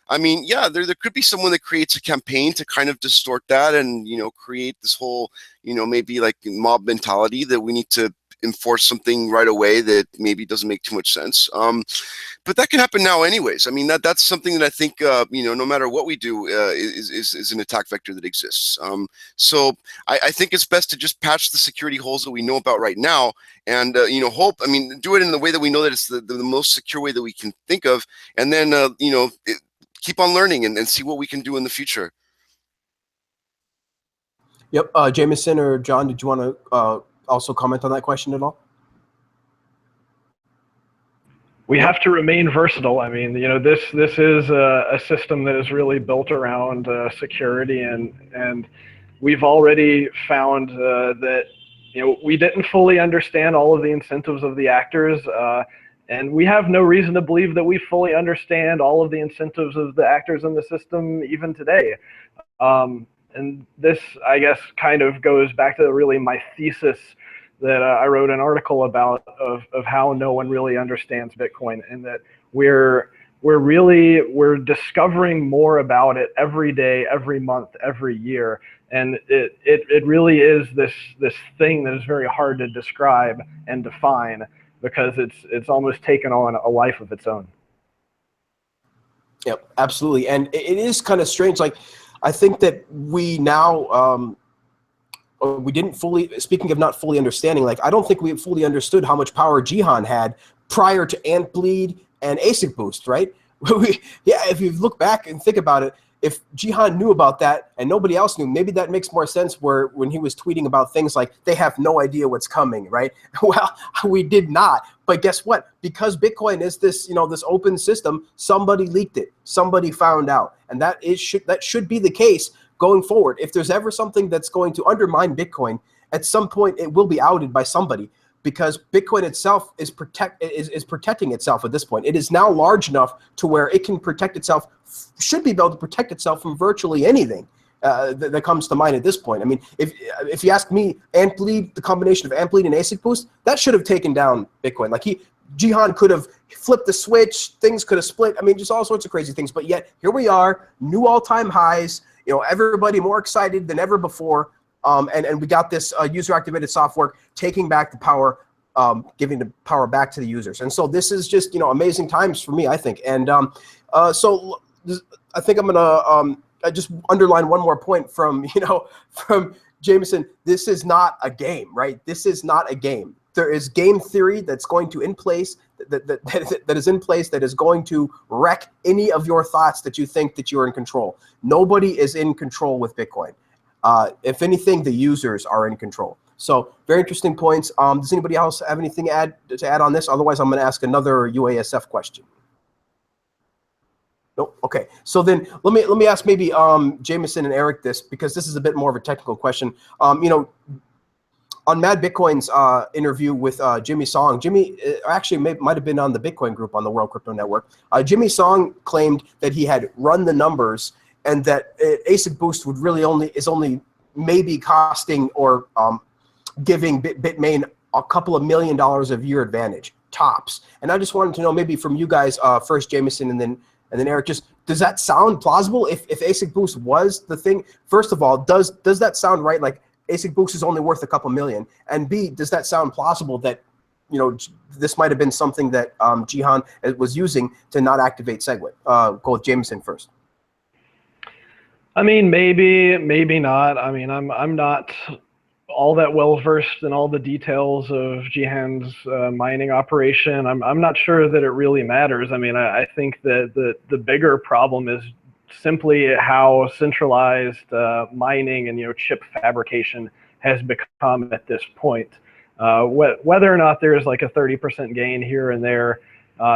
I mean, yeah, there could be someone that creates a campaign to kind of distort that and, you know, create this whole, you know, maybe like mob mentality that we need to enforce something right away that maybe doesn't make too much sense. But that can happen now anyways. I mean, that's something that I think, you know, no matter what we do, is an attack vector that exists. So I think it's best to just patch the security holes that we know about right now and, you know, I mean, do it in the way that we know that it's the most secure way that we can think of. And then, you know, keep on learning and see what we can do in the future. Yep. Jameson or John, did you want to also comment on that question at all? We have to remain versatile. I mean, you know, this is a system that is really built around security, and we've already found that, you know, we didn't fully understand all of the incentives of the actors, and we have no reason to believe that we fully understand all of the incentives of the actors in the system even today. And this, I guess, kind of goes back to really my thesis that I wrote an article about of how no one really understands Bitcoin, and that we're discovering more about it every day, every month, every year. And it really is this thing that is very hard to describe and define, because it's almost taken on a life of its own. Yep, absolutely. And it is kind of strange. Like, I think that we now, we didn't fully, speaking of not fully understanding, like, I don't think we fully understood how much power Jihan had prior to Ant Bleed and ASIC Boost, right? Yeah, if you look back and think about it, if Jihan knew about that and nobody else knew, maybe that makes more sense where when he was tweeting about things like they have no idea what's coming, right? Well, we did not. But guess what? Because Bitcoin is this, you know, this open system, somebody leaked it, somebody found out. And that should be the case going forward. If there's ever something that's going to undermine Bitcoin, at some point it will be outed by somebody, because Bitcoin itself is protecting itself at this point. It is now large enough to where it can protect itself, should be able to protect itself from virtually anything that comes to mind at this point. I mean, if you ask me, Ant Bleed, the combination of Ant Bleed and ASIC Boost, that should have taken down Bitcoin. Like, Jihan could have flipped the switch, things could have split. I mean, just all sorts of crazy things. But yet here we are, new all-time highs. You know, everybody more excited than ever before. And we got this user-activated software taking back the power, giving the power back to the users. And so this is just, you know, amazing times for me, I think. And so I think I'm going to just underline one more point from Jameson. This is not a game, right? This is not a game. There is game theory that's going to in place, that is in place, that is going to wreck any of your thoughts that you think that you're in control. Nobody is in control with Bitcoin. If anything, the users are in control. So very interesting points. Does anybody else have anything to add on this? Otherwise, I'm going to ask another UASF question. Nope. Okay. So then let me ask maybe Jameson and Eric this, because this is a bit more of a technical question. You know, on Mad Bitcoin's interview with Jimmy Song, Jimmy actually might have been on the Bitcoin group on the World Crypto Network. Jimmy Song claimed that he had run the numbers and that ASIC Boost would really only maybe costing or giving Bitmain a couple of $1 million of year advantage, tops. And I just wanted to know, maybe from you guys, first Jameson and then Eric, just does that sound plausible? If ASIC Boost was the thing, first of all, does that sound right? Like, ASIC Boost is only worth a couple million, and B, does that sound plausible that, you know, this might have been something that Jihan was using to not activate SegWit? Go with Jameson first. I mean, maybe not. I mean, I'm not all that well versed in all the details of Jihan's mining operation. I'm not sure that it really matters. I mean, I think that the bigger problem is simply how centralized mining and chip fabrication has become at this point. Whether or not there's like a 30% gain here and there,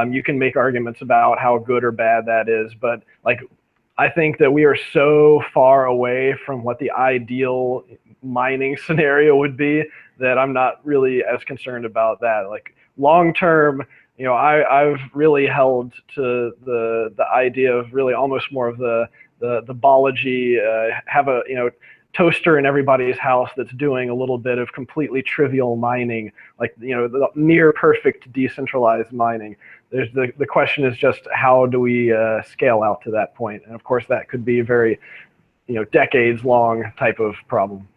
you can make arguments about how good or bad that is, but like I think that we are so far away from what the ideal mining scenario would be that I'm not really as concerned about that. Like long term, I've really held to the idea of really almost more of the biology, have a toaster in everybody's house that's doing a little bit of completely trivial mining, like the near perfect decentralized mining. There's the question is just how do we scale out to that point, and of course that could be a very decades long type of problem.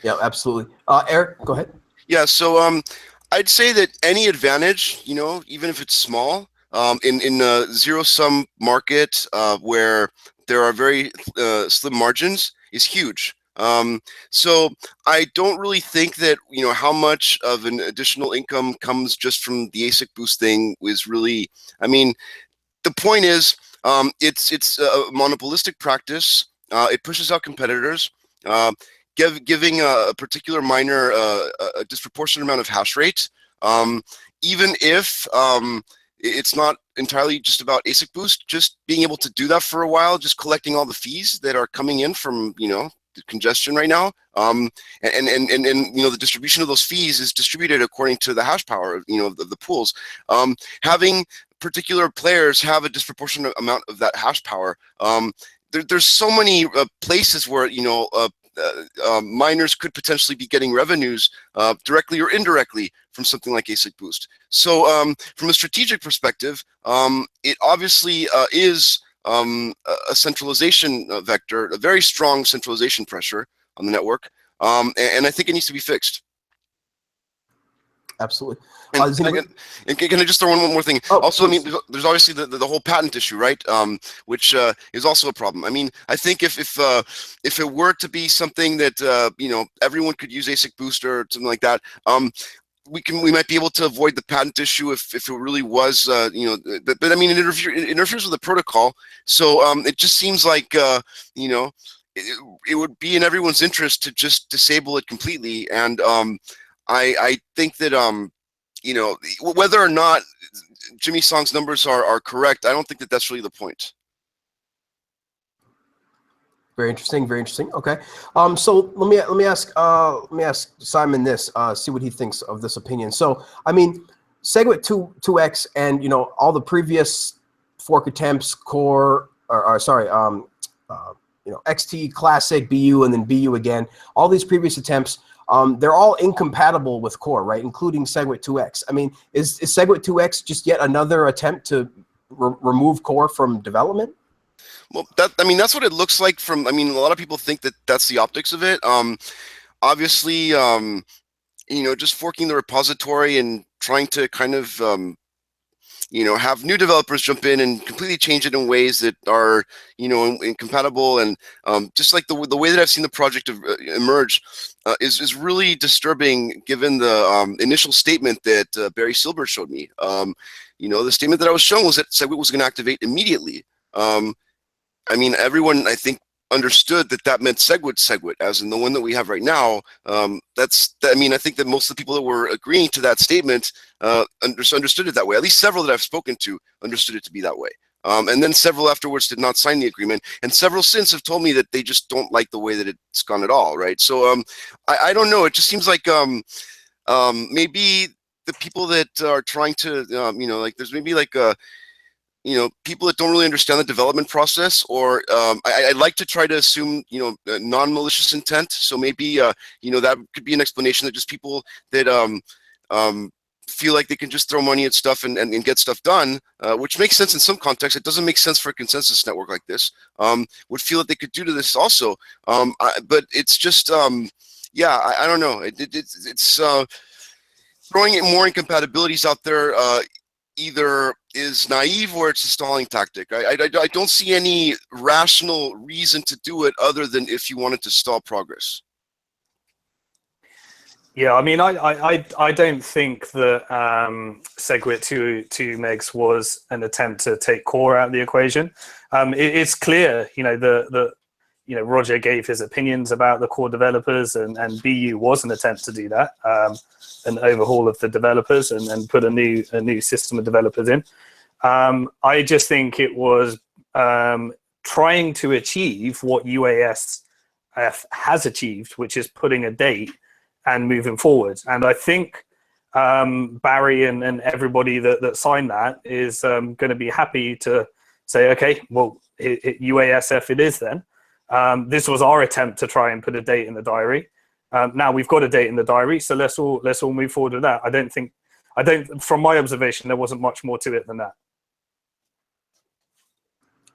Yeah, absolutely. Eric, go ahead. Yeah, so I'd say that any advantage, even if it's small, in a zero-sum market where there are very slim margins, is huge. So I don't really think that how much of an additional income comes just from the ASIC boost thing is really. I mean, the point is, it's a monopolistic practice. It pushes out competitors, giving a particular miner a disproportionate amount of hash rate, even if it's not entirely just about ASIC boost. Just being able to do that for a while, just collecting all the fees that are coming in from the congestion right now, and the distribution of those fees is distributed according to the hash power of the pools. Having particular players have a disproportionate amount of that hash power. There's so many places where miners could potentially be getting revenues directly or indirectly from something like ASIC boost. So from a strategic perspective, it obviously is a centralization vector, a very strong centralization pressure on the network, and I think it needs to be fixed. Absolutely. And can I just throw in one more thing? Oh, also, please. I mean, there's obviously the whole patent issue, right? Which is also a problem. I mean, I think if it were to be something that everyone could use ASIC boost or something like that, we might be able to avoid the patent issue if it really was but I mean it interferes with the protocol. So it just seems like it would be in everyone's interest to just disable it completely. And I think that whether or not Jimmy Song's numbers are correct, I don't think that that's really the point. Very interesting. Very interesting. Okay. So let me ask Simon this. See what he thinks of this opinion. So I mean, SegWit 2x and all the previous fork attempts, core XT Classic, BU, and then BU again. All these previous attempts, they're all incompatible with core, right? Including SegWit 2x. I mean, is SegWit 2x just yet another attempt to remove core from development? Well, that's what it looks like from. I mean, a lot of people think that that's the optics of it. Obviously, just forking the repository and trying to kind of, have new developers jump in and completely change it in ways that are, incompatible. And just like the way that I've seen the project emerge is really disturbing, given the initial statement that Barry Silbert showed me. The statement that I was shown was that SegWit was going to activate immediately. I mean, everyone, I think, understood that meant SegWit, as in the one that we have right now. I think that most of the people that were agreeing to that statement understood it that way. At least several that I've spoken to understood it to be that way. And then several afterwards did not sign the agreement. And several since have told me that they just don't like the way that it's gone at all, right? So I don't know. It just seems like maybe the people that are trying to, there's maybe like a, people that don't really understand the development process, or I'd like to try to assume, non-malicious intent. So maybe, that could be an explanation that just people that feel like they can just throw money at stuff and get stuff done, which makes sense in some contexts. It doesn't make sense for a consensus network like this, would feel that they could do to this also. But it's just, I don't know. It's throwing more incompatibilities out there, either is naive or it's a stalling tactic. I don't see any rational reason to do it other than if you wanted to stall progress. Yeah, I mean, I don't think that SegWit 2 megs was an attempt to take core out of the equation. It's clear, Roger gave his opinions about the core developers, and BU was an attempt to do that, an overhaul of the developers and put a new system of developers in. I just think it was trying to achieve what UASF has achieved, which is putting a date and moving forward. And I think Barry and everybody that signed that is going to be happy to say, okay, well, UASF it is then. This was our attempt to try and put a date in the diary. Now we've got a date in the diary, so let's all move forward with that. I don't, from my observation, there wasn't much more to it than that.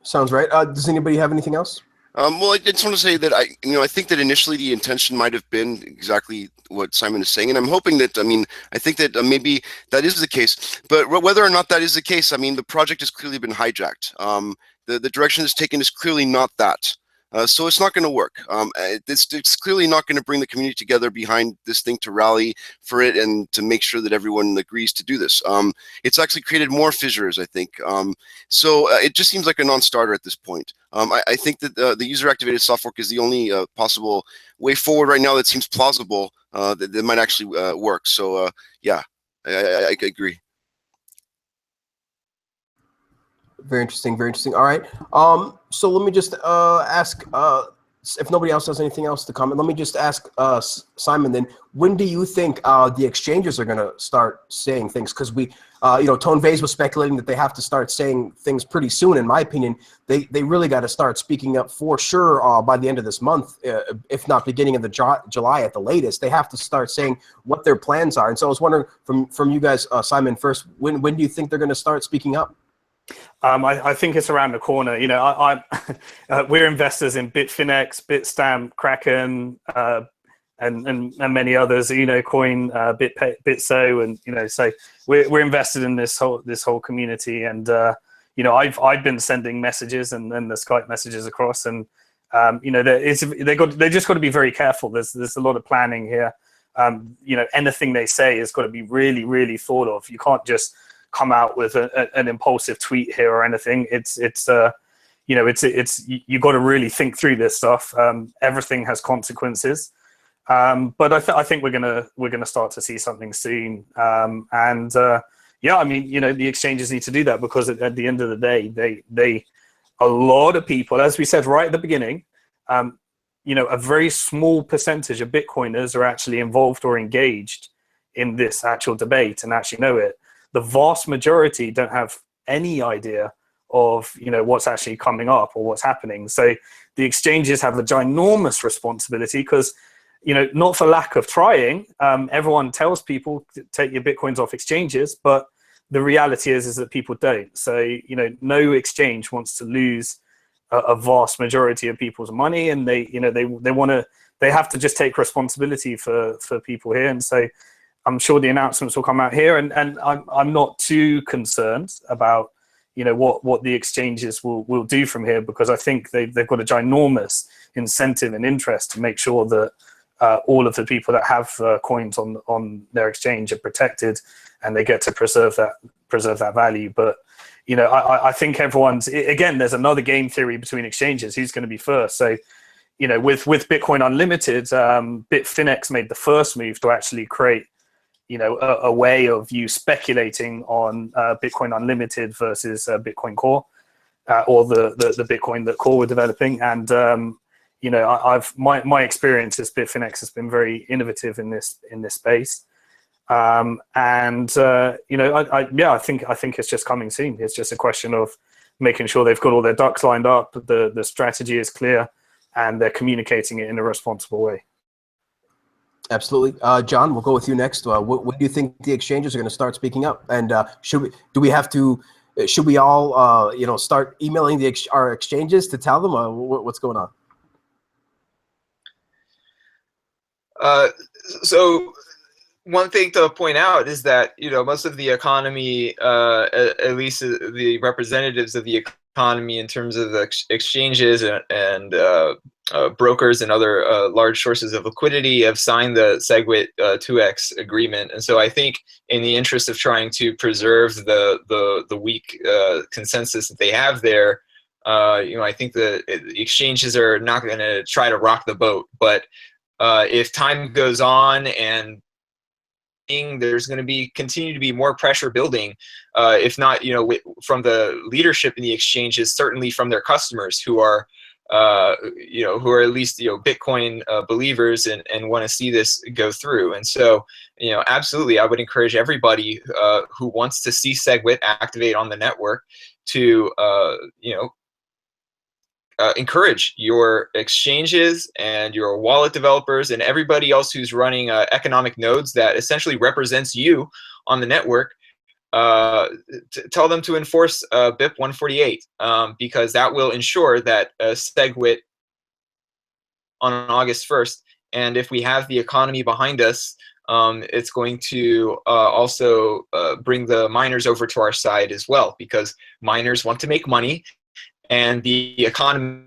Sounds right. Does anybody have anything else? Well, I just want to say that I think that initially the intention might have been exactly what Simon is saying, and I'm hoping that, I think that maybe that is the case. But whether or not that is the case, the project has clearly been hijacked. The direction it's taken is clearly not that. So it's not going to work. It's clearly not going to bring the community together behind this thing to rally for it and to make sure that everyone agrees to do this. It's actually created more fissures, I think. So it just seems like a non-starter at this point. I think that the user-activated soft fork is the only possible way forward right now that seems plausible that might actually work. So yeah, I agree. Very interesting, very interesting. All right. So let me just ask, if nobody else has anything else to comment, let me just ask Simon then, when do you think the exchanges are going to start saying things? Because Tone Vase was speculating that they have to start saying things pretty soon. In my opinion, they really got to start speaking up for sure by the end of this month, if not beginning of the July at the latest. They have to start saying what their plans are. And so I was wondering from you guys, Simon, first, when do you think they're going to start speaking up? I think it's around the corner. We're investors in Bitfinex, Bitstamp, Kraken, and many others. Coin, Bitso, and so we're invested in this whole community. And I've been sending messages and then the Skype messages across, and they just got to be very careful. There's a lot of planning here. Anything they say has got to be really, really thought of. You can't just come out with an impulsive tweet here or anything. You got to really think through this stuff. Everything has consequences, but I think we're gonna start to see something soon. The exchanges need to do that, because at the end of the day, a lot of people, as we said right at the beginning, a very small percentage of Bitcoiners are actually involved or engaged in this actual debate and actually know it. The vast majority don't have any idea of what's actually coming up or what's happening. So the exchanges have a ginormous responsibility, because not for lack of trying. Everyone tells people to take your Bitcoins off exchanges, but the reality is that people don't. So no exchange wants to lose a vast majority of people's money, and they have to just take responsibility for people here. And so I'm sure the announcements will come out here, and I'm not too concerned about what the exchanges will do from here, because I think they've got a ginormous incentive and interest to make sure that all of the people that have coins on their exchange are protected, and they get to preserve that value. But I think everyone's, again, there's another game theory between exchanges. Who's going to be first? So with Bitcoin Unlimited, Bitfinex made the first move to actually create a way of you speculating on Bitcoin Unlimited versus Bitcoin Core, or the Bitcoin that Core were developing. And my experience as Bitfinex has been very innovative in this space. I think it's just coming soon. It's just a question of making sure they've got all their ducks lined up, the strategy is clear, and they're communicating it in a responsible way. Absolutely. John, we'll go with you next. What do you think the exchanges are going to start speaking up? And should we all start emailing our exchanges to tell them what's going on? So one thing to point out is that most of the economy, at least the representatives of the economy in terms of the exchanges and brokers and other large sources of liquidity have signed the SegWit 2x agreement. And so I think in the interest of trying to preserve the weak consensus that they have there, I think the exchanges are not going to try to rock the boat. But if time goes on and there's going to continue to be more pressure building, if not, from the leadership in the exchanges, certainly from their customers who are, who are at least, Bitcoin believers and want to see this go through. And so, absolutely, I would encourage everybody who wants to see SegWit activate on the network to, encourage your exchanges and your wallet developers and everybody else who's running economic nodes that essentially represents you on the network, tell them to enforce BIP 148, because that will ensure that SegWit on August 1st, and if we have the economy behind us, it's going to also bring the miners over to our side as well, because miners want to make money. And the economy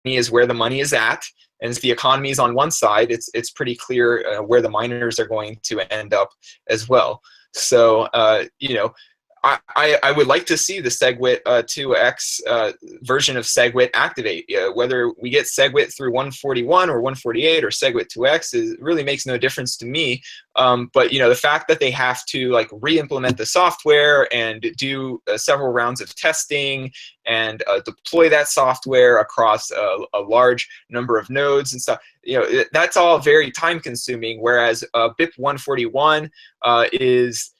is where the money is at. And if the economy is on one side, it's pretty clear where the miners are going to end up as well. So, I would like to see the SegWit 2x version of SegWit activate. Whether we get SegWit through 141 or 148 or SegWit 2x it really makes no difference to me. But the fact that they have to re-implement the software and do several rounds of testing and deploy that software across a large number of nodes and stuff, that's all very time consuming. Whereas BIP 141 is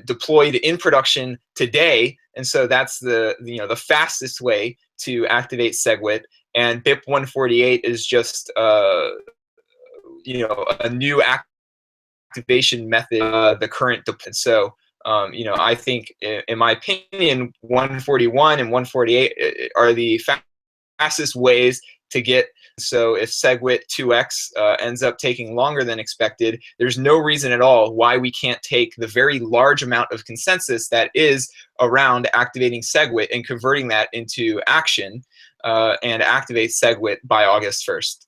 deployed in production today, and so that's the fastest way to activate SegWit. And BIP 148 is just a new activation method, the current deployment. So I think, in my opinion, 141 and 148 are the fastest ways to get. So if SegWit 2x ends up taking longer than expected, there's no reason at all why we can't take the very large amount of consensus that is around activating SegWit and converting that into action, and activate SegWit by August 1st.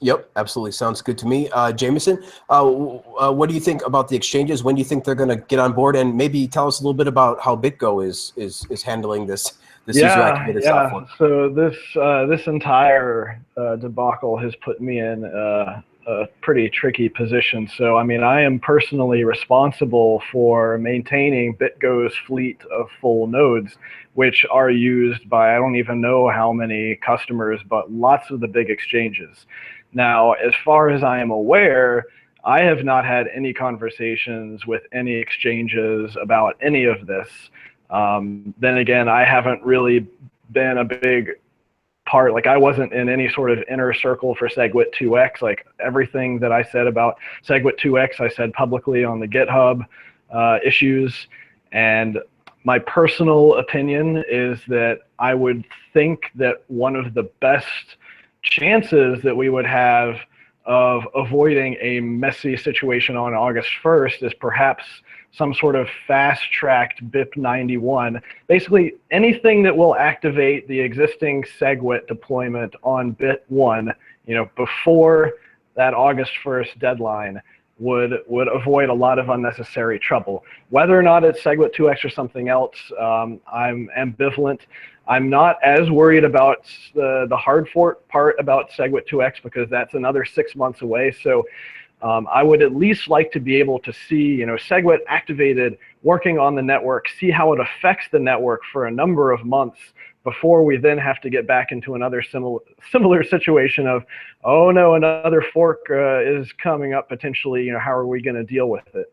Yep, absolutely. Sounds good to me. Jameson, what do you think about the exchanges? When do you think they're going to get on board? And maybe tell us a little bit about how BitGo is handling this user-activated software. So this entire debacle has put me in a pretty tricky position. So I am personally responsible for maintaining BitGo's fleet of full nodes, which are used by I don't even know how many customers, but lots of the big exchanges. Now, as far as I am aware, I have not had any conversations with any exchanges about any of this. Then again, I haven't really been a big part, I wasn't in any sort of inner circle for SegWit 2x. Everything that I said about SegWit 2x, I said publicly on the GitHub issues. And my personal opinion is that I would think that one of the best chances that we would have of avoiding a messy situation on August 1st is perhaps some sort of fast-tracked BIP 91. Basically, anything that will activate the existing SegWit deployment on BIP 1, before that August 1st deadline would avoid a lot of unnecessary trouble. Whether or not it's SegWit 2x or something else, I'm ambivalent. I'm not as worried about the hard fork part about SegWit 2x because that's another 6 months away. So I would at least like to be able to see, SegWit activated, working on the network, see how it affects the network for a number of months before we then have to get back into another similar situation of, oh no, another fork is coming up potentially. How are we going to deal with it?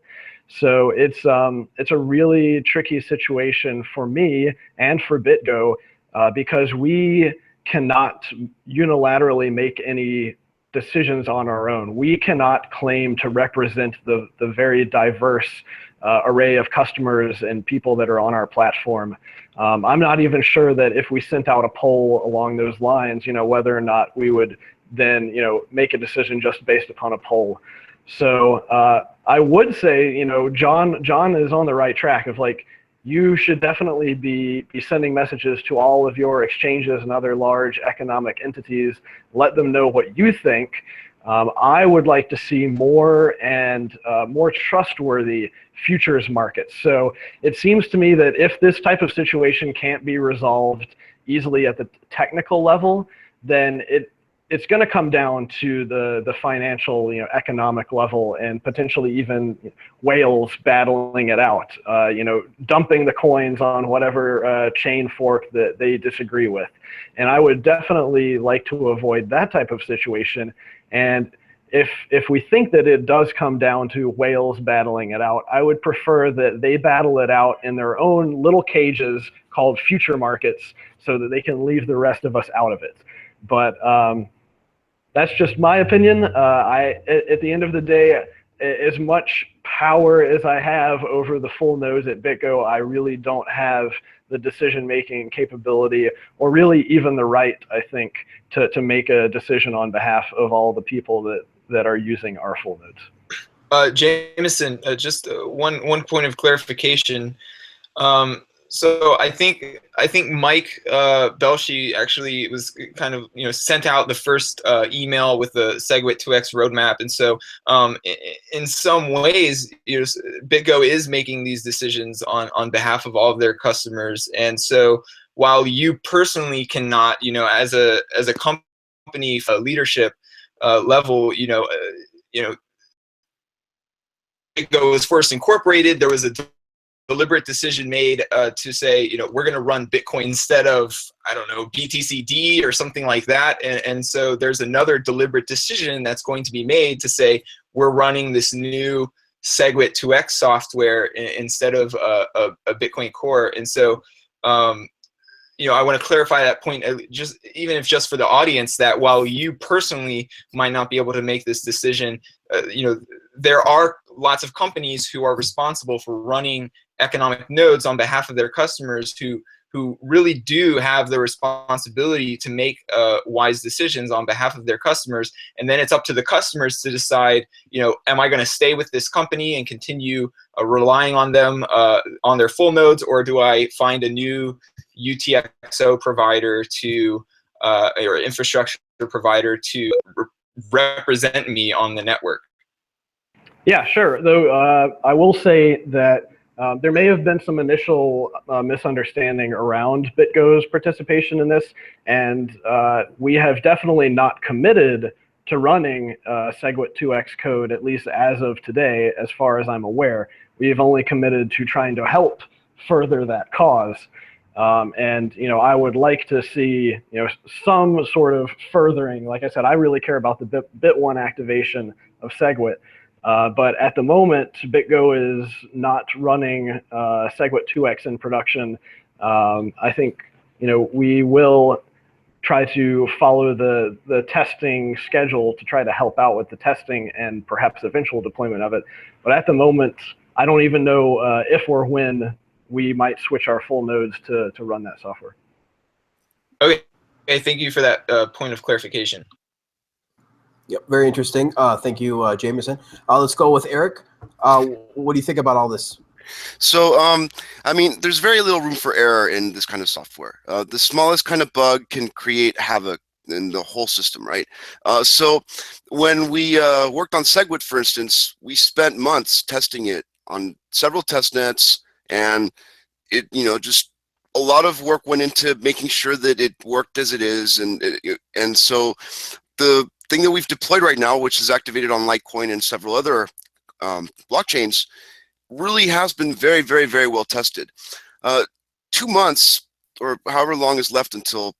So it's a really tricky situation for me and for BitGo because we cannot unilaterally make any decisions on our own. We cannot claim to represent the very diverse array of customers and people that are on our platform. I'm not even sure that if we sent out a poll along those lines, whether or not we would then, make a decision just based upon a poll. So I would say, John is on the right track of you should definitely be sending messages to all of your exchanges and other large economic entities. Let them know what you think. I would like to see more and more trustworthy futures markets. So it seems to me that if this type of situation can't be resolved easily at the technical level, then it's going to come down to the financial, economic level, and potentially even whales battling it out, dumping the coins on whatever chain fork that they disagree with. And I would definitely like to avoid that type of situation. And if we think that it does come down to whales battling it out, I would prefer that they battle it out in their own little cages called future markets, so that they can leave the rest of us out of it. But that's just my opinion. At the end of the day, as much power as I have over the full nodes at BitGo, I really don't have the decision-making capability, or really even the right, I think, to make a decision on behalf of all the people that are using our full nodes. Jameson, just one point of clarification. So I think Mike Belshi actually was kind of sent out the first email with the SegWit 2x roadmap, and so in some ways BitGo is making these decisions on behalf of all of their customers. And so while you personally cannot, as a company leadership level, BitGo was first incorporated, there was a deliberate decision made to say, we're going to run Bitcoin instead of, I don't know, BTCD or something like that. And so there's another deliberate decision that's going to be made to say, we're running this new SegWit 2x software instead of a Bitcoin core. And so, I want to clarify that point, even if just for the audience, that while you personally might not be able to make this decision, there are lots of companies who are responsible for running economic nodes on behalf of their customers who really do have the responsibility to make wise decisions on behalf of their customers. And then it's up to the customers to decide, am I going to stay with this company and continue relying on them on their full nodes, or do I find a new UTXO provider or infrastructure provider to represent me on the network? Yeah, sure. Though I will say that there may have been some initial misunderstanding around BitGo's participation in this, and we have definitely not committed to running SegWit 2x code, at least as of today, as far as I'm aware. We've only committed to trying to help further that cause. And I would like to see some sort of furthering. Like I said, I really care about the bit1 activation of SegWit. But at the moment, BitGo is not running SegWit 2x in production. I think we will try to follow the testing schedule to try to help out with the testing and perhaps eventual deployment of it. But at the moment, I don't even know if or when we might switch our full nodes to run that software. Okay, thank you for that point of clarification. Yep, very interesting. Thank you, Jameson. Let's go with Eric. What do you think about all this? So, I mean, there's very little room for error in this kind of software. The smallest kind of bug can create havoc in the whole system, right? So when we worked on SegWit, for instance, we spent months testing it on several test nets, and it, just a lot of work went into making sure that it worked as it is. And so the thing that we've deployed right now, which is activated on Litecoin and several other blockchains, really has been very, very, very well tested. 2 months or however long is left until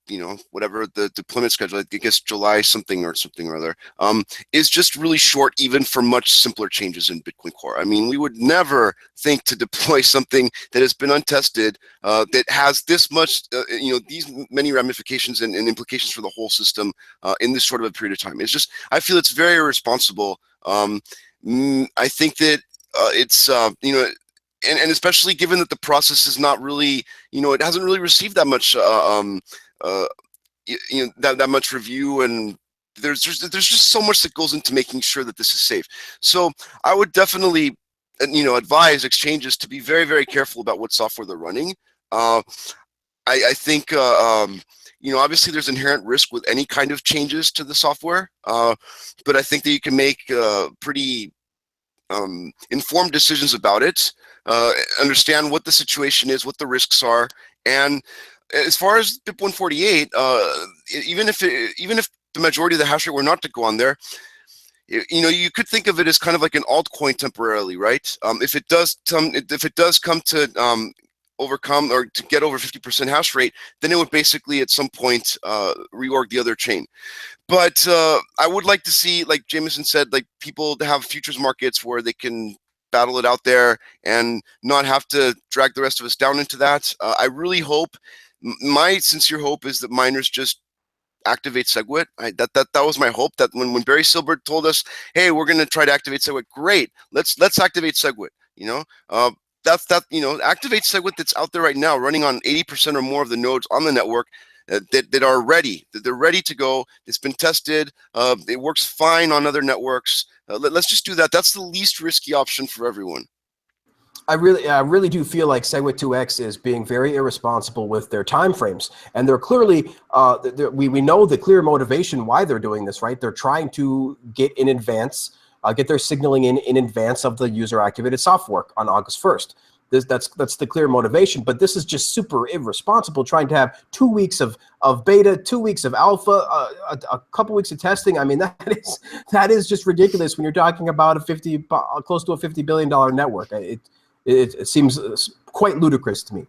whatever the deployment schedule, I guess July something or other, is just really short, even for much simpler changes in Bitcoin Core. I mean, we would never think to deploy something that has been untested, that has this much, these many ramifications and implications for the whole system in this short of a period of time. It's just, I feel it's very irresponsible. I think that it's and especially given that the process is not really, it hasn't really received that much, that much review, and there's just so much that goes into making sure that this is safe. So I would definitely advise exchanges to be very, very careful about what software they're running. I think obviously there's inherent risk with any kind of changes to the software, but I think that you can make pretty informed decisions about it, understand what the situation is, what the risks are, and as far as BIP 148, even if the majority of the hash rate were not to go on there, you could think of it as kind of like an altcoin temporarily, right? If it does come to overcome or to get over 50% hash rate, then it would basically at some point reorg the other chain. But I would like to see, like Jameson said, like people to have futures markets where they can battle it out there and not have to drag the rest of us down into that. I really hope, my sincere hope is that miners just activate SegWit. That was my hope, that when Barry Silbert told us, hey, we're going to try to activate SegWit, great, let's activate SegWit. Activate SegWit that's out there right now, running on 80% or more of the nodes on the network that are ready. That they're ready to go. It's been tested. It works fine on other networks. Let's just do that. That's the least risky option for everyone. I really do feel like SegWit 2x is being very irresponsible with their timeframes, and they're clearly we know the clear motivation why they're doing this, right? They're trying to get in advance, get their signaling in advance of the user activated soft fork on August 1st. That's the clear motivation, but this is just super irresponsible, trying to have 2 weeks of beta, 2 weeks of alpha, a couple weeks of testing. I mean, that is just ridiculous when you're talking about close to a $50 billion network. It seems quite ludicrous to me.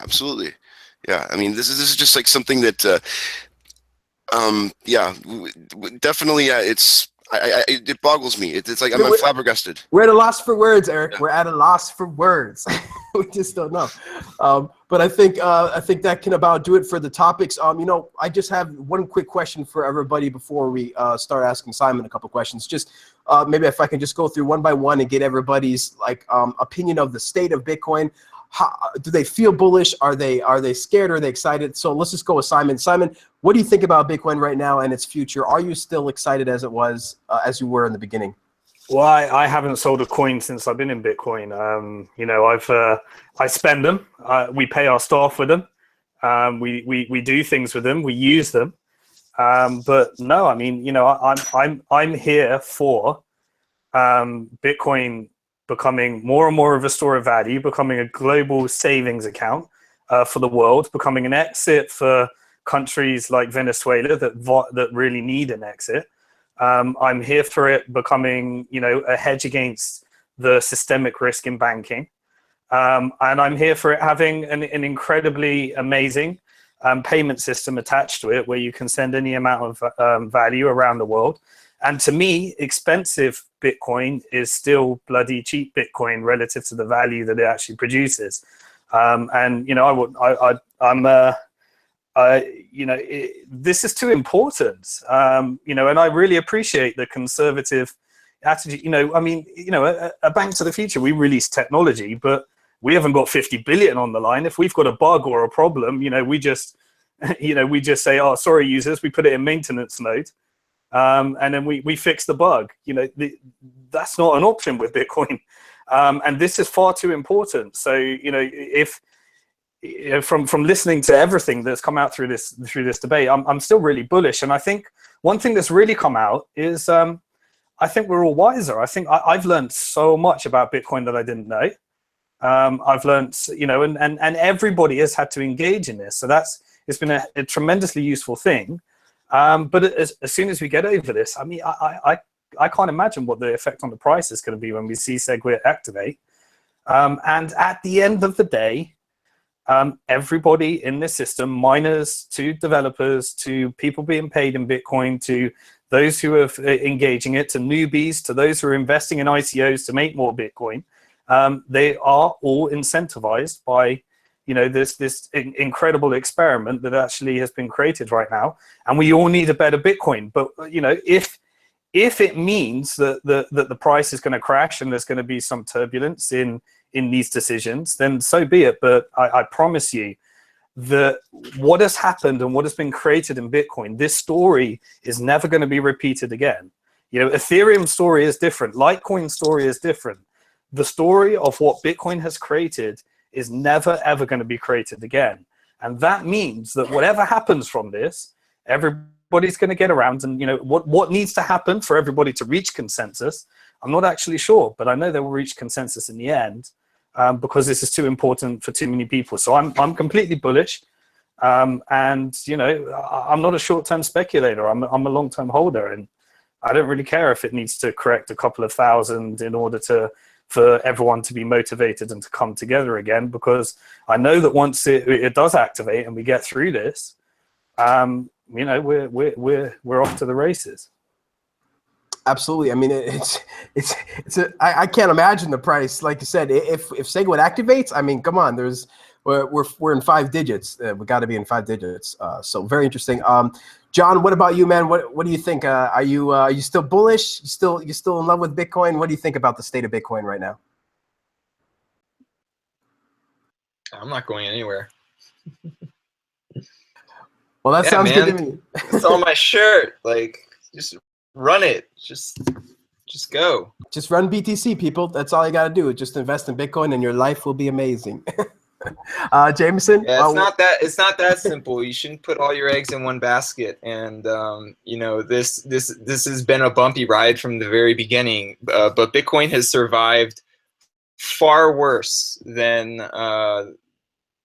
Absolutely, yeah. I mean, this is just like something that, definitely, it boggles me. It's like I'm flabbergasted. We're at a loss for words, Eric. Yeah. We're at a loss for words. We just don't know. But I think that can about do it for the topics. I just have one quick question for everybody before we start asking Simon a couple questions. Just maybe if I can just go through one by one and get everybody's opinion of the state of Bitcoin. Do they feel bullish? Are they scared? Are they excited? So let's just go with Simon. Simon, what do you think about Bitcoin right now and its future? Are you still excited as you were in the beginning? Well, I haven't sold a coin since I've been in Bitcoin. I spend them. We pay our staff with them. We do things with them. We use them. But no, I mean, I'm here for Bitcoin becoming more and more of a store of value, becoming a global savings account for the world, becoming an exit for countries like Venezuela that really need an exit. I'm here for it becoming, a hedge against the systemic risk in banking. And I'm here for it having an incredibly amazing payment system attached to it where you can send any amount of value around the world. And to me, expensive Bitcoin is still bloody cheap Bitcoin relative to the value that it actually produces. This is too important. And I really appreciate the conservative attitude. A bank to the future, we release technology, but we haven't got 50 billion on the line. If we've got a bug or a problem, we just say, oh, sorry, users, we put it in maintenance mode. And then we fix the bug. That's not an option with Bitcoin. And this is far too important. So, if from listening to everything that's come out through this debate, I'm still really bullish. And I think one thing that's really come out is I think we're all wiser. I think I've learned so much about Bitcoin that I didn't know. I've learned, and everybody has had to engage in this. So it's been a tremendously useful thing. But as soon as we get over this, I mean, I can't imagine what the effect on the price is going to be when we see SegWit activate. And at the end of the day, everybody in this system, miners to developers to people being paid in Bitcoin to those who are engaging it, to newbies, to those who are investing in ICOs to make more Bitcoin, they are all incentivized by this incredible experiment that actually has been created right now, and we all need a better Bitcoin. But if it means that the price is going to crash and there's going to be some turbulence in these decisions, then so be it. But I promise you that what has happened and what has been created in Bitcoin, this story is never going to be repeated again. Ethereum story is different. Litecoin story is different. the story of what Bitcoin has created is never, ever going to be created again. And that means that whatever happens from this, everybody's going to get around. And, you know, what needs to happen for everybody to reach consensus, I'm not actually sure, but I know they will reach consensus in the end, because this is too important for too many people. So I'm completely bullish. And, you know, I'm not a short-term speculator. I'm a long-term holder. And I don't really care if it needs to correct a couple of thousand in order for everyone to be motivated and to come together again, because I know that once it does activate and we get through this, you know, we're off to the races. Absolutely. I mean, I can't imagine the price. Like you said, if SegWit activates, I mean, come on, we're in 5 digits. We got to be in 5 digits. So very interesting. John, what about you, man? What do you think? Are you still bullish? You still in love with Bitcoin? What do you think about the state of Bitcoin right now? I'm not going anywhere. Well, that sounds man. good to me. It's on my shirt. Like, just run it. Just go. Just run BTC, people. That's all you got to do. Just invest in Bitcoin, and your life will be amazing. Jameson? Yeah, it's not that simple. You shouldn't put all your eggs in one basket. And you know, this has been a bumpy ride from the very beginning. But Bitcoin has survived far worse than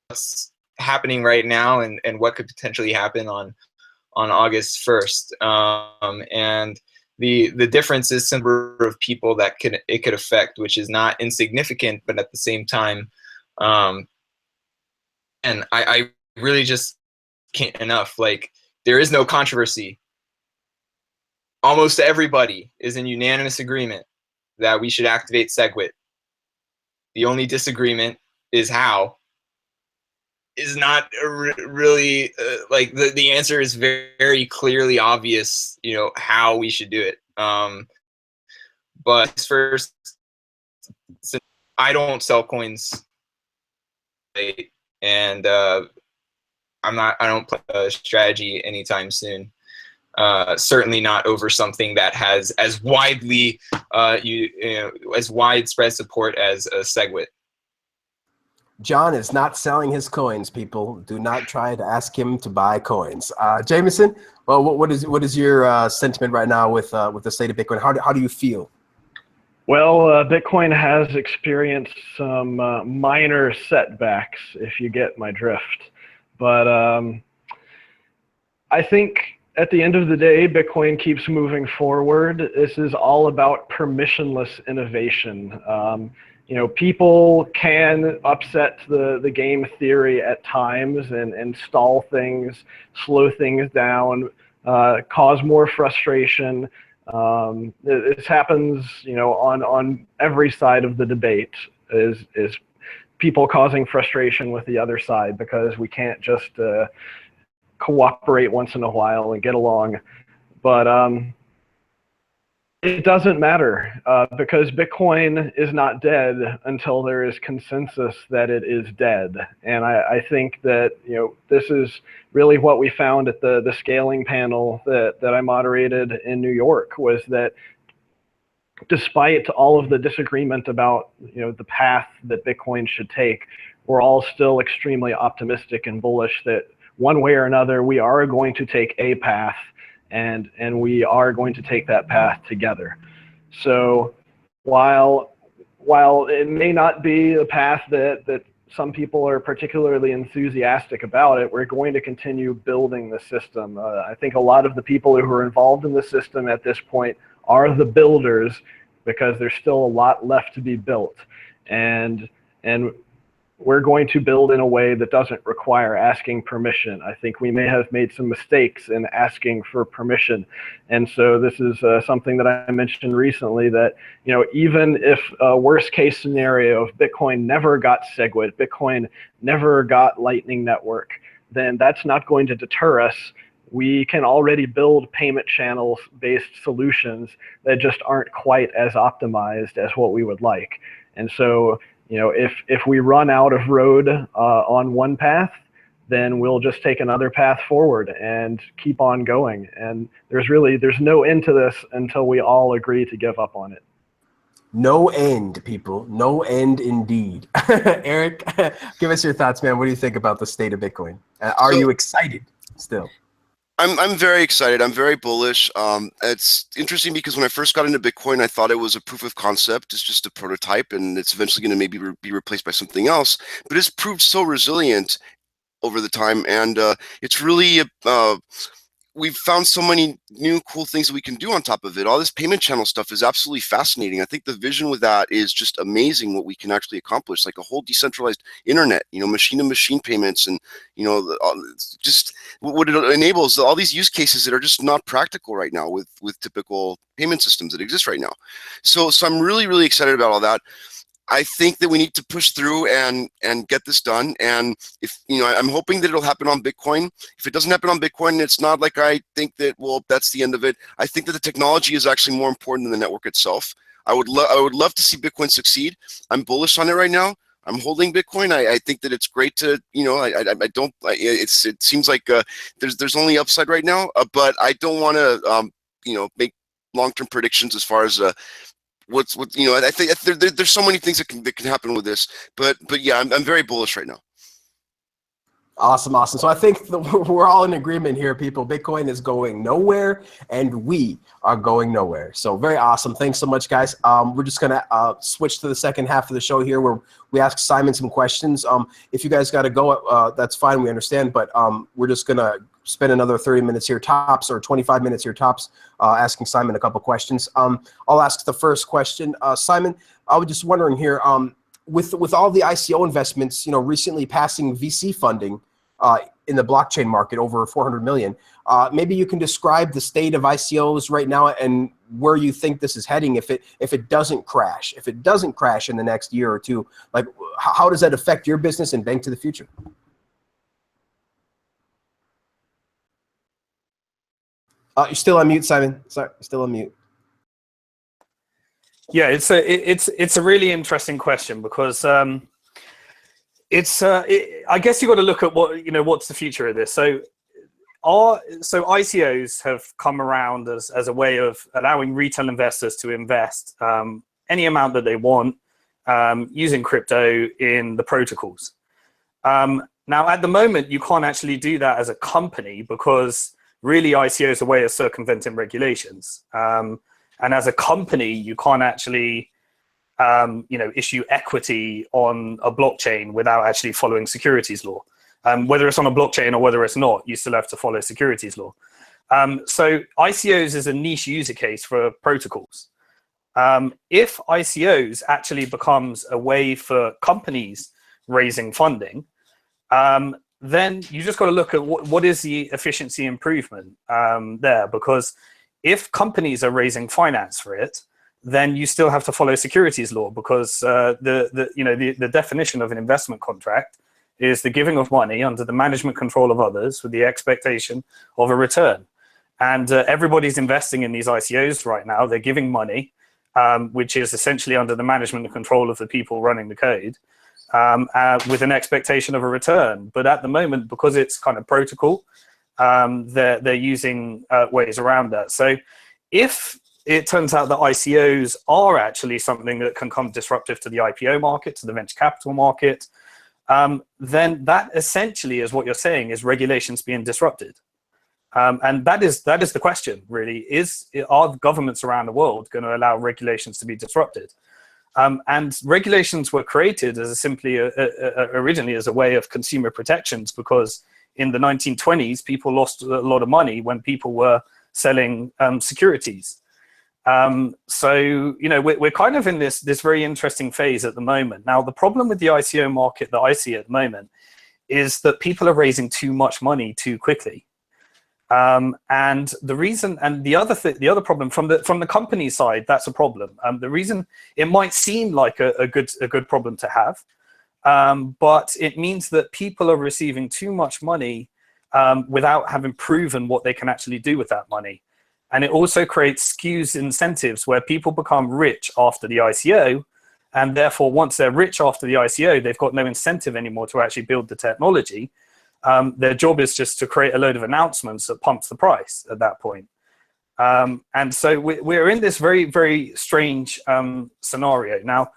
what's happening right now, and what could potentially happen on August 1st. And the difference is the number of people that it could affect, which is not insignificant, but at the same time, and I really just can't enough. Like, there is no controversy. Almost everybody is in unanimous agreement that we should activate SegWit. The only disagreement is how. Is not really like the answer is very clearly obvious. You know how we should do it. But first, since I don't sell coins, and I don't play a strategy anytime soon. Certainly not over something that has as widely as widespread support as a SegWit. John is not selling his coins, people. Do not try to ask him to buy coins. Jameson, well, what is your sentiment right now with the state of Bitcoin? How do you feel? Well, Bitcoin has experienced some minor setbacks, if you get my drift. But I think at the end of the day, Bitcoin keeps moving forward. This is all about permissionless innovation. You know, people can upset the game theory at times and stall things, slow things down, cause more frustration. This happens, you know, on every side of the debate is people causing frustration with the other side because we can't just cooperate once in a while and get along. But it doesn't matter because Bitcoin is not dead until there is consensus that it is dead. And I think that, you know, this is really what we found at the scaling panel that I moderated in New York, was that despite all of the disagreement about, you know, the path that Bitcoin should take, we're all still extremely optimistic and bullish that one way or another we are going to take a path. And we are going to take that path together. So while it may not be a path that some people are particularly enthusiastic about it, we're going to continue building the system. I think a lot of the people who are involved in the system at this point are the builders, because there's still a lot left to be built. And we're going to build in a way that doesn't require asking permission. I think we may have made some mistakes in asking for permission. And so this is something that I mentioned recently, that, you know, even if a worst case scenario of Bitcoin never got SegWit, Bitcoin never got Lightning Network, then that's not going to deter us. We can already build payment channels based solutions that just aren't quite as optimized as what we would like. And so, you know, if we run out of road on one path, then we'll just take another path forward and keep on going. And there's no end to this until we all agree to give up on it. No end, people. No end indeed. Eric, give us your thoughts, man. What do you think about the state of Bitcoin? Are you excited still? I'm very excited. I'm very bullish. It's interesting because when I first got into Bitcoin, I thought it was a proof of concept. It's just a prototype, and it's eventually going to maybe be replaced by something else. But it's proved so resilient over the time, and it's really we've found so many new cool things that we can do on top of it. All this payment channel stuff is absolutely fascinating. I think the vision with that is just amazing what we can actually accomplish, like a whole decentralized internet, machine to machine payments, and just what it enables, all these use cases that are just not practical right now with typical payment systems that exist right now. So I'm really, really excited about all that. I think that we need to push through and get this done. And if I'm hoping that it'll happen on Bitcoin. If it doesn't happen on Bitcoin, it's not like I think that, well, that's the end of it. I think that the technology is actually more important than the network itself. I would love to see Bitcoin succeed. I'm bullish on it right now. I'm holding Bitcoin. I think that it's great to, it seems like there's only upside right now, but I don't want to, make long-term predictions as far as I think there's so many things that can happen with this, but yeah, I'm very bullish right now. Awesome. So I think we're all in agreement here, people. Bitcoin is going nowhere, and we are going nowhere. So very awesome. Thanks so much, guys. We're just gonna switch to the second half of the show here, where we ask Simon some questions. If you guys got to go, that's fine. We understand, but we're just gonna spend another 30 minutes here tops, or 25 minutes here tops, asking Simon a couple questions. I'll ask the first question. Simon, I was just wondering here, with all the ICO investments, recently passing VC funding in the blockchain market, over 400 million, maybe you can describe the state of ICOs right now and where you think this is heading if it doesn't crash. If it doesn't crash in the next year or two, like how does that affect your business and Bank to the Future? You're still on mute, Simon. Sorry, still on mute. Yeah, it's a really interesting question because I guess you've got to look at what's the future of this. So ICOs have come around as a way of allowing retail investors to invest any amount that they want using crypto in the protocols. Now, at the moment, you can't actually do that as a company because really ICO is a way of circumventing regulations. And as a company, you can't actually, issue equity on a blockchain without actually following securities law. Whether it's on a blockchain or whether it's not, you still have to follow securities law. So ICOs is a niche user case for protocols. If ICOs actually becomes a way for companies raising funding, then you just got to look at what is the efficiency improvement there, because if companies are raising finance for it, then you still have to follow securities law, because the definition of an investment contract is the giving of money under the management control of others with the expectation of a return. And everybody's investing in these ICOs right now. They're giving money, which is essentially under the management and control of the people running the code, with an expectation of a return. But at the moment, because it's kind of protocol, they're using ways around that. So if it turns out that ICOs are actually something that can come disruptive to the IPO market, to the venture capital market, then that essentially is what you're saying is regulations being disrupted. And that is the question, really, are governments around the world going to allow regulations to be disrupted? And regulations were created as originally as a way of consumer protections, because in the 1920s, people lost a lot of money when people were selling securities. So, we're kind of in this very interesting phase at the moment. Now, the problem with the ICO market that I see at the moment is that people are raising too much money too quickly. And the reason, and the other problem from the company side, that's a problem. The reason it might seem like a good problem to have, but it means that people are receiving too much money without having proven what they can actually do with that money. And it also creates skews incentives where people become rich after the ICO, and therefore once they're rich after the ICO, they've got no incentive anymore to actually build the technology. Their job is just to create a load of announcements that pumps the price at that point. And so we're in this very, very strange scenario. Now,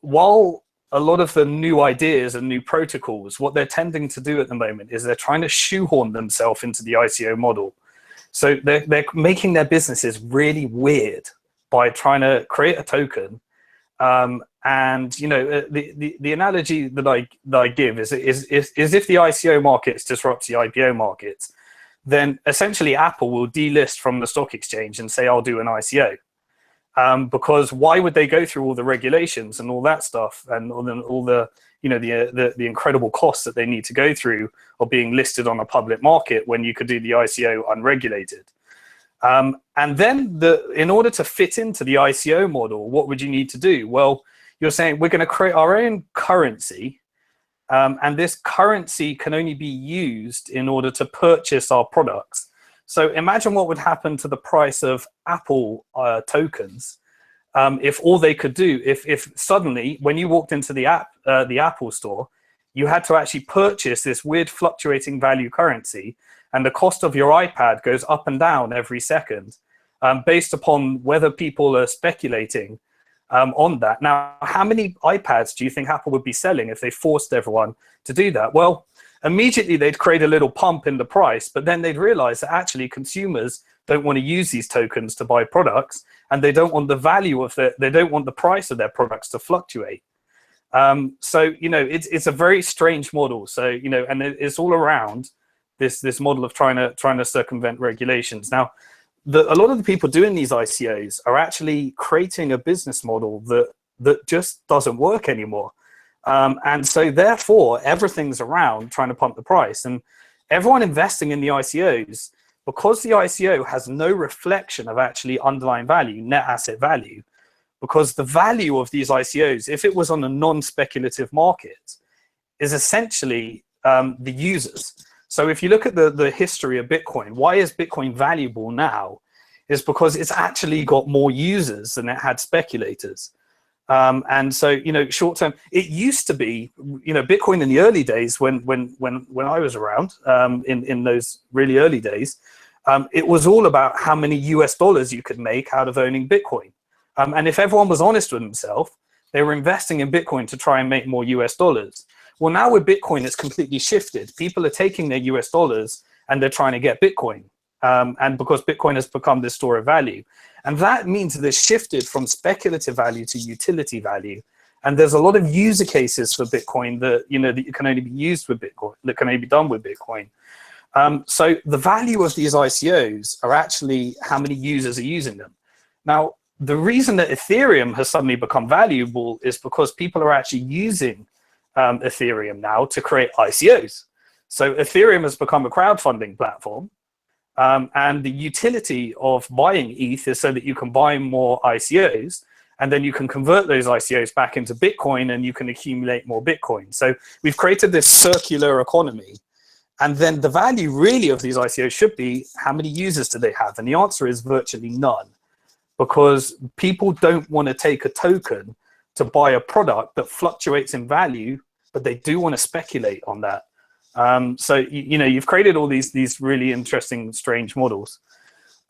while a lot of the new ideas and new protocols, what they're tending to do at the moment is they're trying to shoehorn themselves into the ICO model. So they're making their businesses really weird by trying to create a token. And the analogy that I give is if the ICO markets disrupts the IPO markets, then essentially Apple will delist from the stock exchange and say, I'll do an ICO. Because why would they go through all the regulations and all that stuff and all the incredible costs that they need to go through of being listed on a public market when you could do the ICO unregulated? And then in order to fit into the ICO model, what would you need to do? Well, you're saying we're going to create our own currency, and this currency can only be used in order to purchase our products. So imagine what would happen to the price of Apple tokens if all they could do, if suddenly when you walked into the Apple store, you had to actually purchase this weird fluctuating value currency, and the cost of your iPad goes up and down every second based upon whether people are speculating on that. Now, how many iPads do you think Apple would be selling if they forced everyone to do that? Well, immediately they'd create a little pump in the price, but then they'd realize that actually consumers don't want to use these tokens to buy products, and they don't want the value of they don't want the price of their products to fluctuate. So it's a very strange model. So and it's all around this model of trying to circumvent regulations. Now, a lot of the people doing these ICOs are actually creating a business model that just doesn't work anymore. And so therefore, everything's around trying to pump the price. And everyone investing in the ICOs, because the ICO has no reflection of actually underlying value, net asset value, because the value of these ICOs, if it was on a non-speculative market, is essentially the users. So if you look at the history of Bitcoin, why is Bitcoin valuable now? Is because it's actually got more users than it had speculators. And so, short term, it used to be, Bitcoin in the early days when I was around, in those really early days, it was all about how many US dollars you could make out of owning Bitcoin. And if everyone was honest with themselves, they were investing in Bitcoin to try and make more US dollars. Well, now with Bitcoin, it's completely shifted. People are taking their US dollars and they're trying to get Bitcoin. And because Bitcoin has become this store of value. And that means that it's shifted from speculative value to utility value. And there's a lot of user cases for Bitcoin that, that can only be used with Bitcoin, that can only be done with Bitcoin. So the value of these ICOs are actually how many users are using them. Now, the reason that Ethereum has suddenly become valuable is because people are actually using Ethereum now to create ICOs. So Ethereum has become a crowdfunding platform. And the utility of buying ETH is so that you can buy more ICOs, and then you can convert those ICOs back into Bitcoin and you can accumulate more Bitcoin. So we've created this circular economy. And then the value really of these ICOs should be how many users do they have? And the answer is virtually none, because people don't want to take a token to buy a product that fluctuates in value, but they do want to speculate on that. So, you've created all these really interesting, strange models.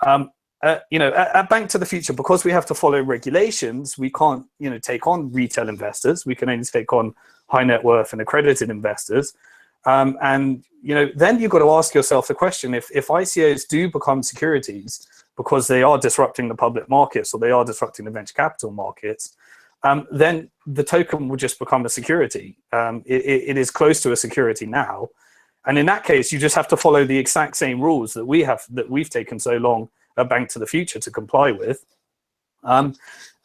At Bank to the Future, because we have to follow regulations, we can't, take on retail investors. We can only take on high net worth and accredited investors. Then you've got to ask yourself the question, if ICOs do become securities because they are disrupting the public markets or they are disrupting the venture capital markets, then the token will just become a security. It is close to a security now. And in that case, you just have to follow the exact same rules that we've taken so long at Bank to the Future to comply with. And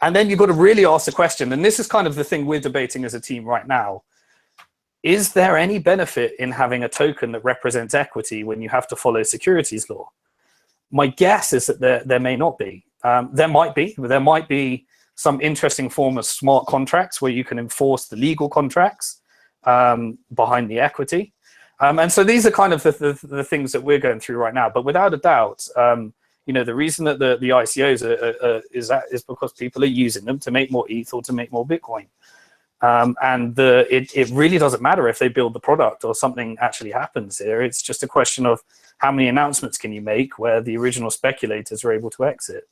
then you've got to really ask the question, and this is kind of the thing we're debating as a team right now. Is there any benefit in having a token that represents equity when you have to follow securities law? My guess is that there may not be. There might be some interesting form of smart contracts where you can enforce the legal contracts behind the equity. And so these are kind of the things that we're going through right now. But without a doubt, the reason that the ICOs is because people are using them to make more ETH or to make more Bitcoin. And it really doesn't matter if they build the product or something actually happens here. It's just a question of how many announcements can you make where the original speculators are able to exit.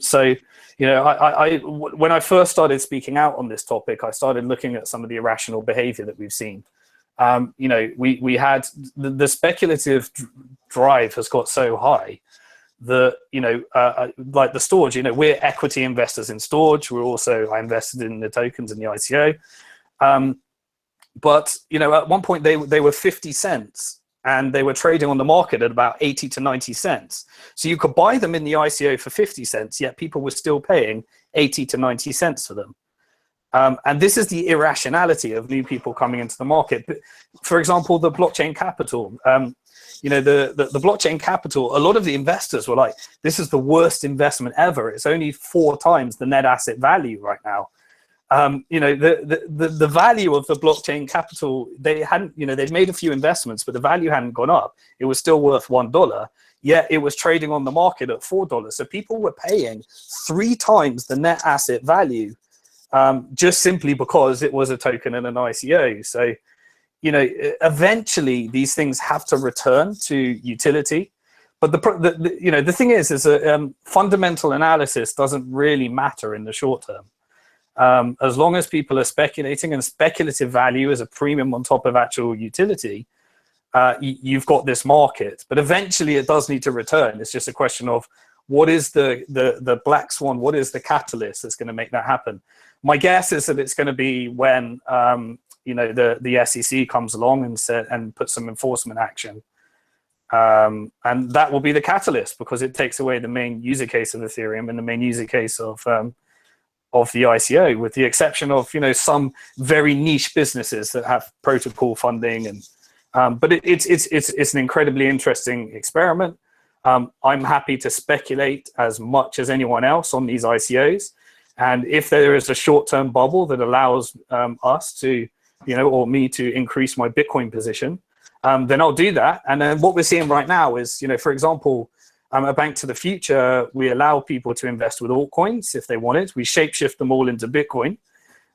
So, you know, when I first started speaking out on this topic, I started looking at some of the irrational behavior that we've seen. You know, we had the speculative drive has got so high that, you know, like the storage, you know, we're equity investors in storage. We're also, I invested in the tokens in the ICO. But, you know, at one point they were 50 cents and they were trading on the market at about 80 to 90 cents. So you could buy them in the ICO for 50 cents, yet people were still paying 80 to 90 cents for them. And this is the irrationality of new people coming into the market. But for example, the blockchain capital, you know, the blockchain capital, a lot of the investors were like, this is the worst investment ever. It's only 4 times the net asset value right now. You know, the value of the blockchain capital, they hadn't, you know, they'd made a few investments, but the value hadn't gone up. It was still worth $1, yet it was trading on the market at $4. So people were paying 3 times the net asset value, just simply because it was a token and an ICO. So, you know, eventually these things have to return to utility. But you know, the thing is that fundamental analysis doesn't really matter in the short term. As long as people are speculating, and speculative value is a premium on top of actual utility, you've got this market. But eventually it does need to return. It's just a question of what is the black swan, what is the catalyst that's going to make that happen? My guess is that it's going to be when you know, the SEC comes along and puts some enforcement action. And that will be the catalyst, because it takes away the main user case of Ethereum and the main user case of the ICO, with the exception of, you know, some very niche businesses that have protocol funding. And but it's an incredibly interesting experiment. I'm happy to speculate as much as anyone else on these ICOs. And if there is a short-term bubble that allows us to, you know, or me to increase my Bitcoin position, then I'll do that. And then what we're seeing right now is, you know, for example, a Bank to the Future, we allow people to invest with altcoins if they want it. We shapeshift them all into Bitcoin,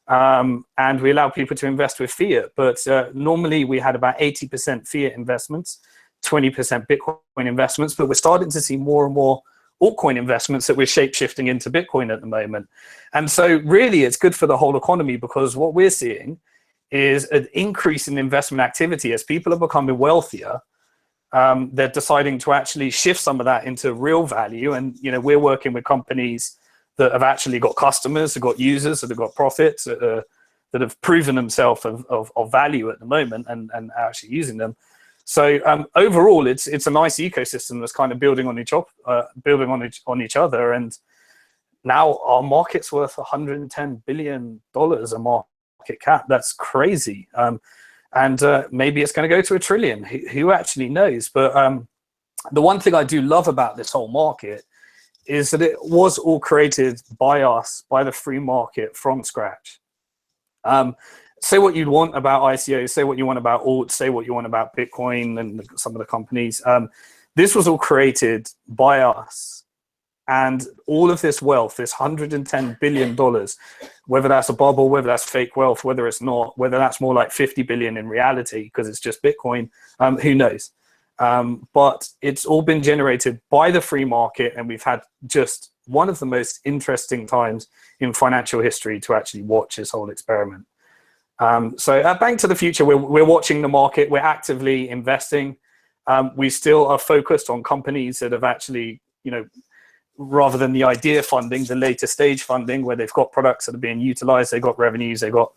and we allow people to invest with fiat. But normally we had about 80% fiat investments, 20% Bitcoin investments, but we're starting to see more and more altcoin investments that we're shapeshifting into Bitcoin at the moment. And so really it's good for the whole economy, because what we're seeing is an increase in investment activity as people are becoming wealthier. They're deciding to actually shift some of that into real value. And, you know, we're working with companies that have actually got customers, that got users, that have got profits, that have proven themselves of value at the moment and actually using them. So overall, it's a nice ecosystem that's kind of building on each other. And now our market's worth $110 billion a market cap. That's crazy. And maybe it's going to go to $1 trillion. Who actually knows? But the one thing I do love about this whole market is that it was all created by us, by the free market from scratch. Say what you want about ICO, say what you want about alts, say what you want about Bitcoin and some of the companies. This was all created by us. And all of this wealth, this $110 billion, whether that's a bubble, whether that's fake wealth, whether it's not, whether that's more like 50 billion in reality because it's just Bitcoin, who knows? But it's all been generated by the free market, and we've had just one of the most interesting times in financial history to actually watch this whole experiment. So at Bank to the Future, we're watching the market, we're actively investing. We still are focused on companies that have actually, you know, rather than the idea funding, the later stage funding, where they've got products that are being utilized, they've got revenues, they've got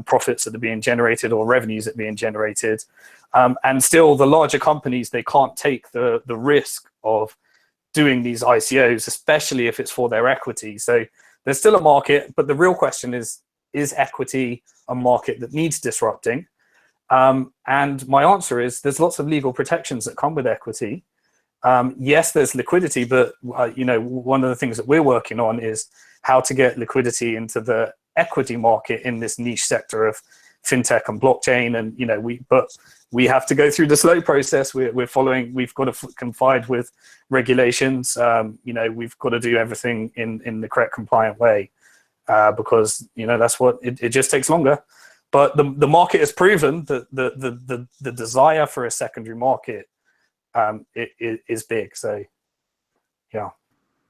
profits that are being generated or revenues that are being generated. And still the larger companies, they can't take the risk of doing these ICOs, especially if it's for their equity. So there's still a market, but the real question is equity a market that needs disrupting? And my answer is there's lots of legal protections that come with equity. Yes, there's liquidity, but you know, one of the things that we're working on is how to get liquidity into the equity market in this niche sector of fintech and blockchain. And you know, we have to go through the slow process. We're following. We've got to confide with regulations. You know, we've got to do everything in the correct, compliant way. because that's what it just takes longer. But the market has proven that the desire for a secondary market is big. So yeah.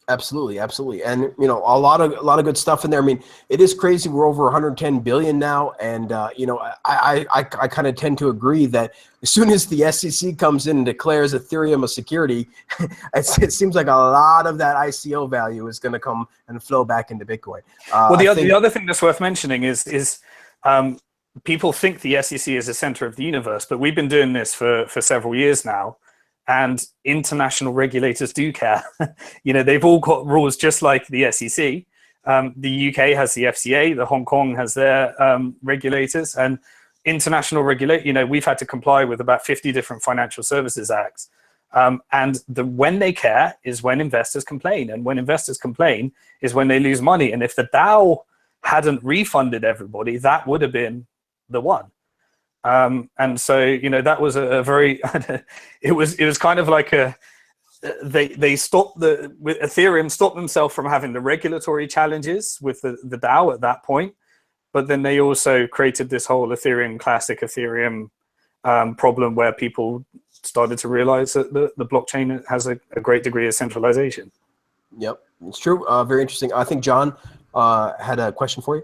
Absolutely, absolutely, and a lot of good stuff in there. I mean, it is crazy. We're over 110 billion now, and I kind of tend to agree that as soon as the SEC comes in and declares Ethereum a security, it seems like a lot of that ICO value is going to come and flow back into Bitcoin. Well, the other thing that's worth mentioning is people think the SEC is the center of the universe, but we've been doing this for several years now. And international regulators do care. They've all got rules just like the SEC. The UK has the FCA, the Hong Kong has their regulators, and international we've had to comply with about 50 different financial services acts. And when they care is when investors complain. And when investors complain is when they lose money. And if the DAO hadn't refunded everybody, that would have been the one. And so, that was a very, it was kind of like they stopped with Ethereum stopped themselves from having the regulatory challenges with the DAO at that point. But then they also created this whole classic Ethereum problem where people started to realize that the blockchain has a great degree of centralization. Yep, it's true. Very interesting. I think John had a question for you.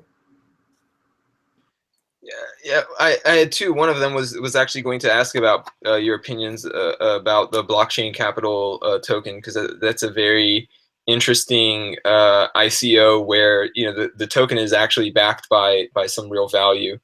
Yeah, I had two. One of them was actually going to ask about your opinions about the blockchain capital token, because that's a very interesting ICO where the token is actually backed by some real value.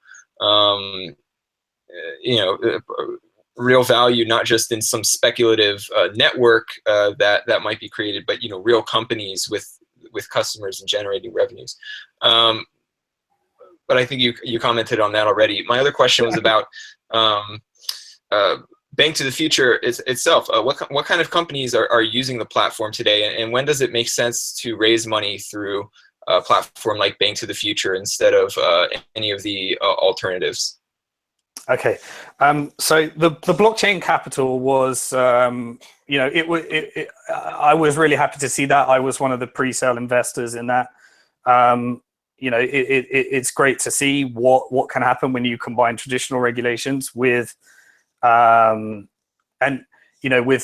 Real value, not just in some speculative network that might be created, but real companies with customers and generating revenues. But I think you commented on that already. My other question was about Bank to the Future itself. What kind of companies are using the platform today, and when does it make sense to raise money through a platform like Bank to the Future instead of any of the alternatives? Okay, so the blockchain capital was, I was really happy to see that. I was one of the pre-sale investors in that. It's great to see what can happen when you combine traditional regulations with, with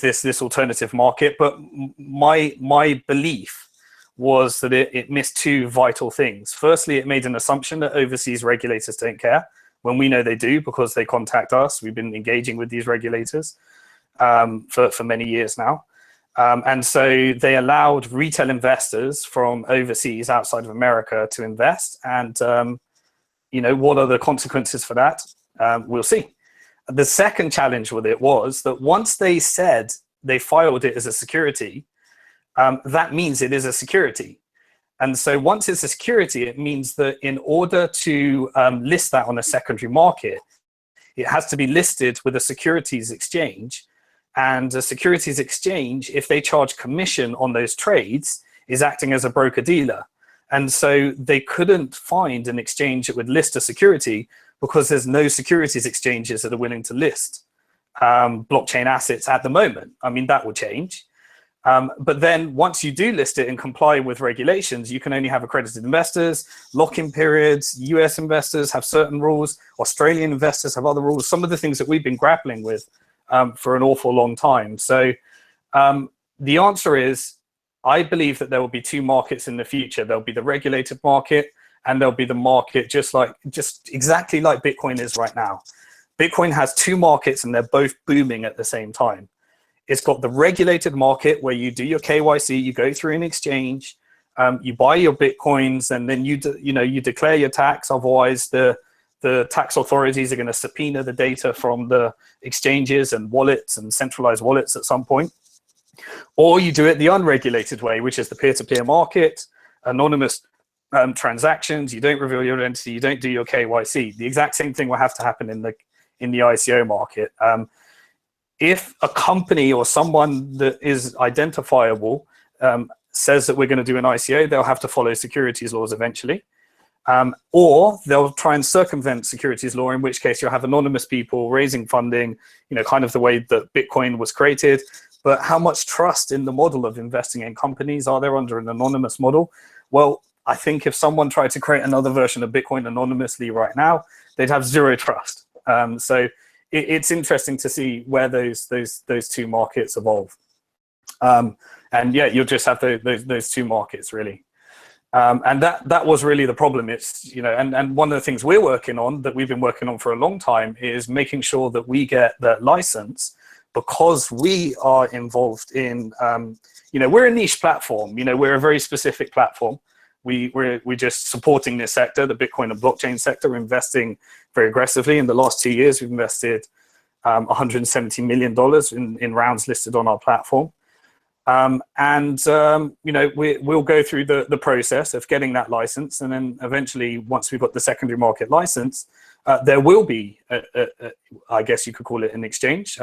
this alternative market. But my belief was that it missed two vital things. Firstly, it made an assumption that overseas regulators don't care, when we know they do because they contact us. We've been engaging with these regulators for many years now. And so they allowed retail investors from overseas outside of America to invest. And, what are the consequences for that? We'll see. The second challenge with it was that once they said they filed it as a security, that means it is a security. And so once it's a security, it means that in order to list that on a secondary market, it has to be listed with a securities exchange. And a securities exchange, if they charge commission on those trades, is acting as a broker-dealer. And so they couldn't find an exchange that would list a security because there's no securities exchanges that are willing to list blockchain assets at the moment. I mean, that will change. But then once you do list it and comply with regulations, you can only have accredited investors, lock-in periods. US investors have certain rules. Australian investors have other rules. Some of the things that we've been grappling with for an awful long time. So the answer is, I believe that there will be two markets in the future. There'll be the regulated market, and there'll be the market just exactly like Bitcoin is right now. Bitcoin has two markets, and they're both booming at the same time. It's got the regulated market where you do your KYC, you go through an exchange, you buy your Bitcoins, and then you declare your tax. Otherwise, the tax authorities are going to subpoena the data from the exchanges and wallets and centralized wallets at some point. Or you do it the unregulated way, which is the peer-to-peer market, anonymous transactions. You don't reveal your identity, you don't do your KYC. The exact same thing will have to happen in the ICO market. If a company or someone that is identifiable says that we're going to do an ICO, they'll have to follow securities laws eventually. Or they'll try and circumvent securities law, in which case you'll have anonymous people raising funding, kind of the way that Bitcoin was created. But how much trust in the model of investing in companies are there under an anonymous model? Well, I think if someone tried to create another version of Bitcoin anonymously right now, they'd have zero trust. So it's interesting to see where those two markets evolve. And yeah, you'll just have those two markets really. And that was really the problem. It's, you know, and one of the things we're working on, that we've been working on for a long time, is making sure that we get that license, because we are involved in, you know, we're a niche platform. You know, we're a very specific platform. We're just supporting this sector, the Bitcoin and blockchain sector. We're investing very aggressively. In the last 2 years, we've invested $170 million in rounds listed on our platform. You know, we'll go through the process of getting that license, and then eventually, once we've got the secondary market license, there will be, I guess you could call it an exchange,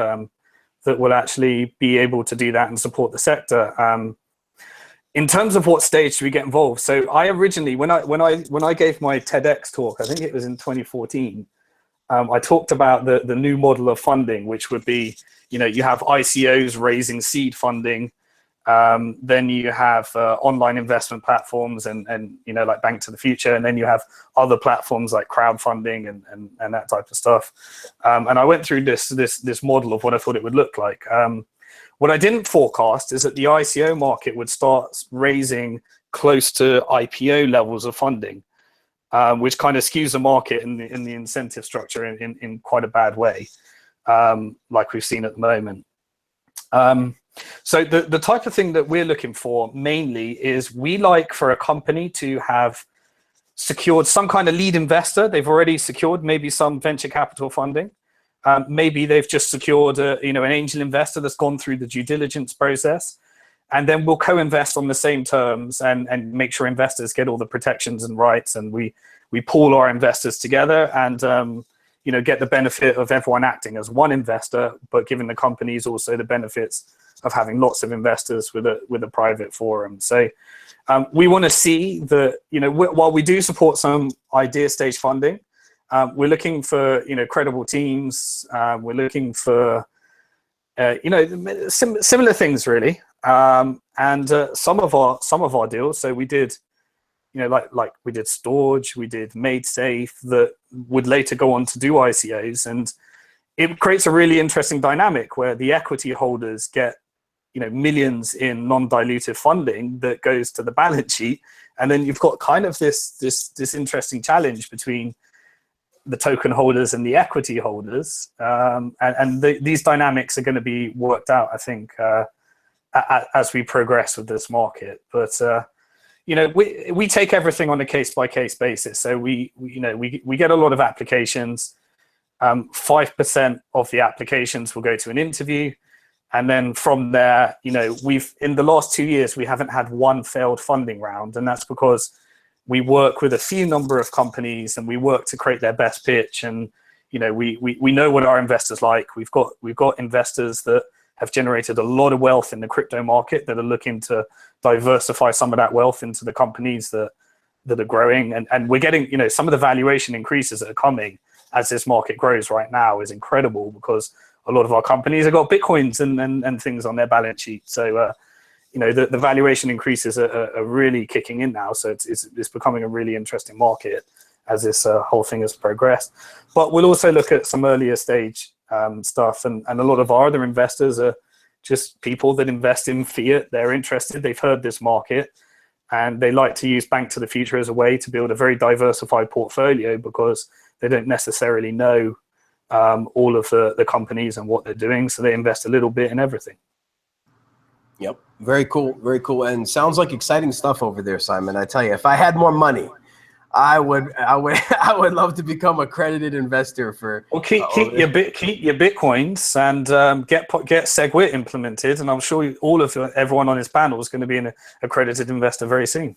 that will actually be able to do that and support the sector. In terms of what stage do we get involved? So I originally, when I gave my TEDx talk, I think it was in 2014, I talked about the new model of funding, which would be, you know, you have ICOs raising seed funding. Then you have online investment platforms and you know, like Bank to the Future, and then you have other platforms like crowdfunding and that type of stuff. And I went through this model of what I thought it would look like. What I didn't forecast is that the ICO market would start raising close to IPO levels of funding, which kind of skews the market in the incentive structure in quite a bad way, like we've seen at the moment. So the type of thing that we're looking for mainly is, we like for a company to have secured some kind of lead investor. They've already secured maybe some venture capital funding. Maybe they've just secured you know, an angel investor that's gone through the due diligence process, and then we'll co-invest on the same terms and make sure investors get all the protections and rights, and we pool our investors together and you know, get the benefit of everyone acting as one investor, but giving the companies also the benefits of having lots of investors with a private forum. So we want to see that, you know, while we do support some idea stage funding, we're looking for, you know, credible teams. We're looking for, you know, similar things really. And some of our deals. So we did, you know, like we did Storage, we did Made Safe, that would later go on to do ICOs, and it creates a really interesting dynamic where the equity holders get, you know, millions in non-dilutive funding that goes to the balance sheet, and then you've got kind of this interesting challenge between the token holders and the equity holders, and these dynamics are going to be worked out, I think, as we progress with this market. But you know, we take everything on a case-by-case basis. So we get a lot of applications. 5% of the applications will go to an interview, and then from there, you know, in the last 2 years we haven't had one failed funding round, and that's because we work with a few number of companies and we work to create their best pitch. And you know, we know what our investors like. We've got investors that have generated a lot of wealth in the crypto market that are looking to diversify some of that wealth into the companies that are growing, and we're getting, you know, some of the valuation increases that are coming as this market grows right now is incredible, because a lot of our companies have got Bitcoins and things on their balance sheet. So you know, the valuation increases are really kicking in now. So it's becoming a really interesting market as this whole thing has progressed. But we'll also look at some earlier stage stuff, and a lot of our other investors are just people that invest in fiat. They're interested, they've heard this market, and they like to use Bank to the Future as a way to build a very diversified portfolio, because they don't necessarily know all of the companies and what they're doing, so they invest a little bit in everything. Yep, very cool, very cool, and sounds like exciting stuff over there, Simon. I tell you, if I had more money, I would love to become accredited investor for. Well, keep your Bitcoins and get SegWit implemented, and I'm sure everyone on this panel is going to be an accredited investor very soon.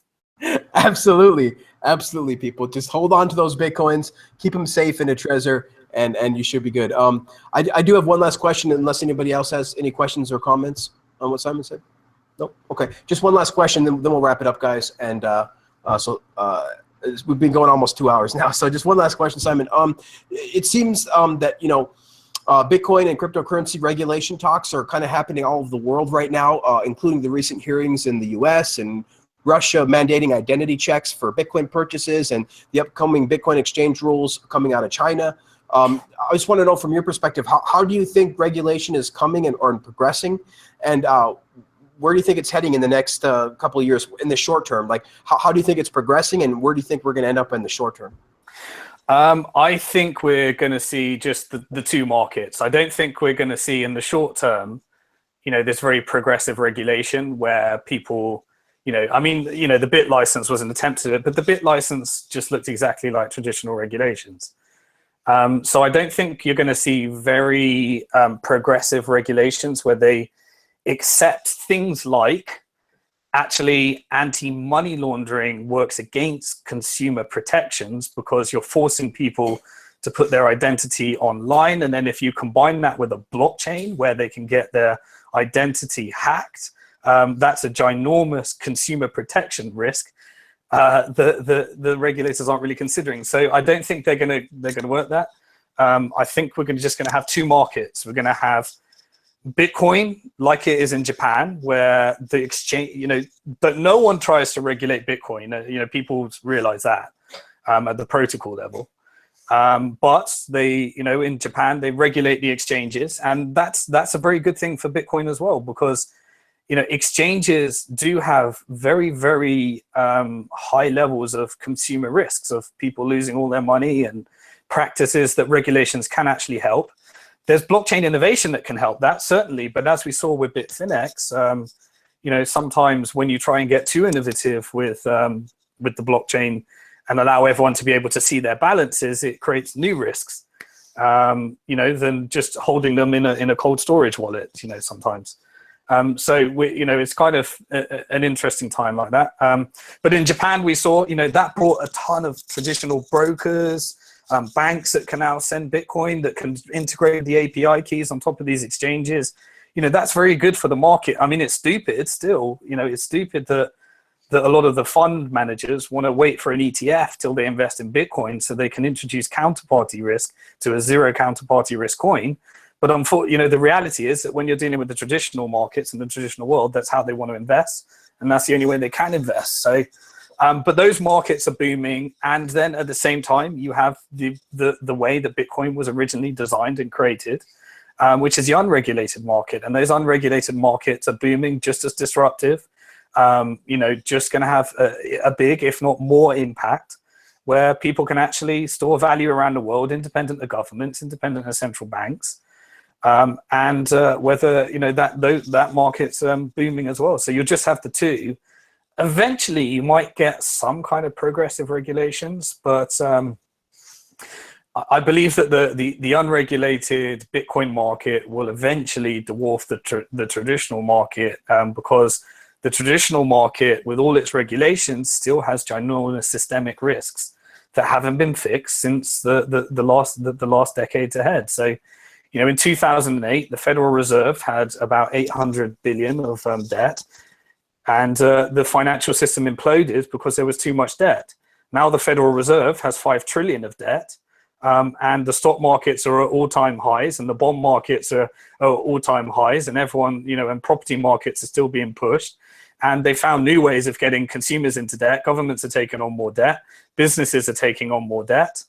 Absolutely, absolutely, people. Just hold on to those Bitcoins, keep them safe in a treasure, and you should be good. I do have one last question, unless anybody else has any questions or comments on what Simon said. No, okay. Just one last question, then we'll wrap it up, guys. And we've been going almost 2 hours now, so just one last question, Simon. It seems that, you know, Bitcoin and cryptocurrency regulation talks are kind of happening all over the world right now, including the recent hearings in the U.S. and Russia mandating identity checks for Bitcoin purchases, and the upcoming Bitcoin exchange rules coming out of China. I just want to know from your perspective, how do you think regulation is coming or progressing, and where do you think it's heading in the next couple of years in the short term? Like, how do you think it's progressing, and where do you think we're going to end up in the short term? I think we're going to see just the two markets. I don't think we're going to see in the short term, this very progressive regulation where people, the bit license was an attempt to it, but the bit license just looked exactly like traditional regulations. So I don't think you're going to see very progressive regulations where they accept things like actually anti-money laundering works against consumer protections because you're forcing people to put their identity online. And then if you combine that with a blockchain where they can get their identity hacked, that's a ginormous consumer protection risk the regulators aren't really considering. So I don't think they're gonna work that. I think we're just gonna have two markets. We're gonna have Bitcoin like it is in Japan, where the exchange, but no one tries to regulate Bitcoin. People realize that at the protocol level. But they, in Japan, they regulate the exchanges, and that's a very good thing for Bitcoin as well, because exchanges do have very, very high levels of consumer risks of people losing all their money and practices that regulations can actually help. There's blockchain innovation that can help that, certainly, but as we saw with Bitfinex, sometimes when you try and get too innovative with the blockchain and allow everyone to be able to see their balances, it creates new risks, than just holding them in a cold storage wallet, sometimes. So it's kind of an interesting time like that. But in Japan, we saw, that brought a ton of traditional brokers, banks that can now send Bitcoin, that can integrate the API keys on top of these exchanges. That's very good for the market. I mean, it's stupid still, it's stupid that a lot of the fund managers want to wait for an ETF till they invest in Bitcoin so they can introduce counterparty risk to a zero counterparty risk coin. But unfortunately, the reality is that when you're dealing with the traditional markets and the traditional world, that's how they want to invest, and that's the only way they can invest. So, but those markets are booming, and then at the same time, you have the way that Bitcoin was originally designed and created, which is the unregulated market, and those unregulated markets are booming, just as disruptive. Just going to have a big, if not more, impact, where people can actually store value around the world, independent of governments, independent of central banks. And whether that market's booming as well. So you'll just have the two. Eventually, you might get some kind of progressive regulations, but I believe that the unregulated Bitcoin market will eventually dwarf the traditional market, because the traditional market, with all its regulations, still has ginormous systemic risks that haven't been fixed since the last decades ahead. So, in 2008, the Federal Reserve had about 800 billion of debt, and the financial system imploded because there was too much debt. Now the Federal Reserve has 5 trillion of debt, and the stock markets are at all-time highs, and the bond markets are at all-time highs, and everyone, and property markets are still being pushed. And they found new ways of getting consumers into debt. Governments are taking on more debt. Businesses are taking on more debt.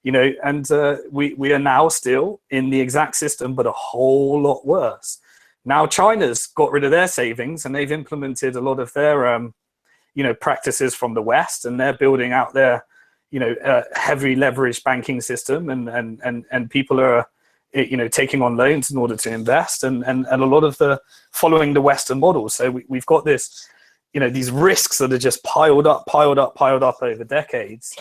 We are now still in the exact system, but a whole lot worse. Now China's got rid of their savings, and they've implemented a lot of their, practices from the West, and they're building out their, heavy leveraged banking system, and people are, taking on loans in order to invest, and a lot of the following the Western model. So we've got this, these risks that are just piled up over decades.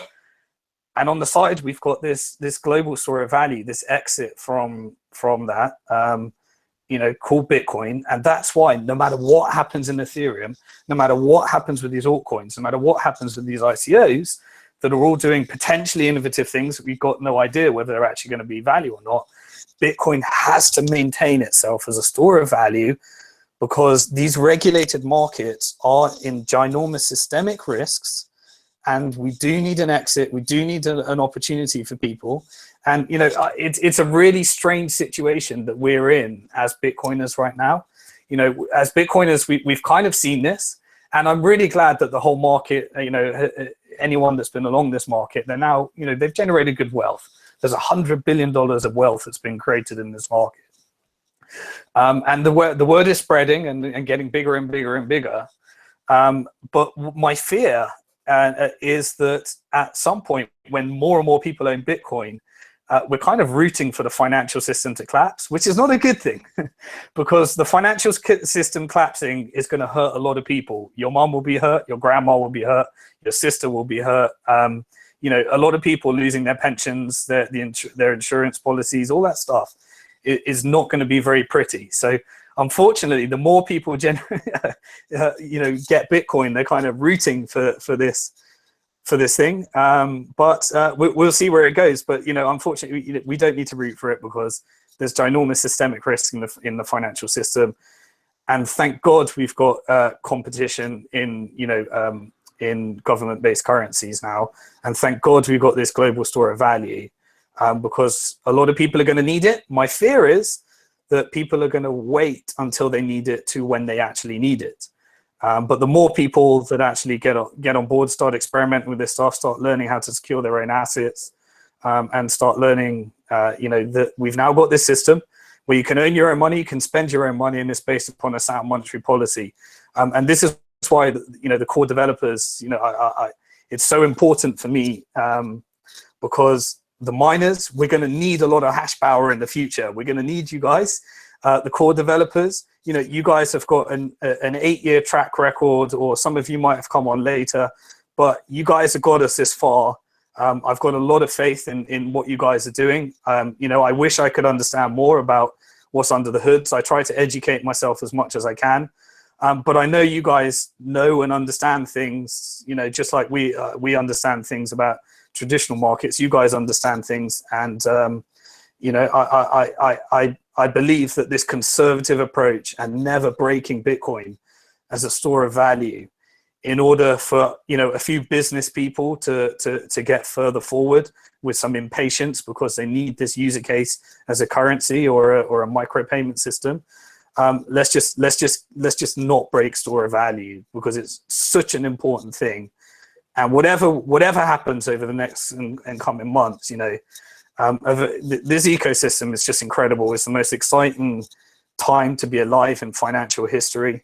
And on the side, we've got this global store of value, this exit from that, called Bitcoin. And that's why no matter what happens in Ethereum, no matter what happens with these altcoins, no matter what happens with these ICOs that are all doing potentially innovative things that we've got no idea whether they're actually going to be value or not, Bitcoin has to maintain itself as a store of value, because these regulated markets are in ginormous systemic risks. And we do need an exit. We do need an opportunity for people. And, it's a really strange situation that we're in as Bitcoiners right now. As Bitcoiners, we've kind of seen this. And I'm really glad that the whole market, anyone that's been along this market, they're now, they've generated good wealth. There's $100 billion of wealth that's been created in this market. And the word is spreading and getting bigger and bigger and bigger. But my fear is that at some point, when more and more people own Bitcoin, we're kind of rooting for the financial system to collapse, which is not a good thing, because the financial system collapsing is going to hurt a lot of people. Your mom will be hurt, your grandma will be hurt, your sister will be hurt. A lot of people losing their pensions, their insurance policies, all that stuff is not going to be very pretty. So unfortunately, the more people get Bitcoin, they're kind of rooting for this thing. But we'll see where it goes. But unfortunately, we don't need to root for it, because there's ginormous systemic risk in the financial system. And thank God we've got competition in government-based currencies now. And thank God we've got this global store of value, because a lot of people are going to need it. My fear is that people are going to wait until they need it to when they actually need it. But the more people that actually get on board, start experimenting with this stuff, start learning how to secure their own assets, and start learning, that we've now got this system where you can earn your own money, you can spend your own money, and it's based upon a sound monetary policy. And this is why, the core developers, it's so important for me, because the miners, we're going to need a lot of hash power in the future. We're going to need you guys, the core developers. You guys have got an 8-year track record, or some of you might have come on later, but you guys have got us this far. I've got a lot of faith in what you guys are doing. I wish I could understand more about what's under the hood, so I try to educate myself as much as I can. But I know you guys know and understand things, just like we understand things about traditional markets. You guys understand things, and I believe that this conservative approach and never breaking Bitcoin as a store of value, in order for a few business people to get further forward with some impatience because they need this user case as a currency or a micropayment system. Let's just not break store of value, because it's such an important thing. And whatever happens over the next and coming months, this ecosystem is just incredible. It's the most exciting time to be alive in financial history,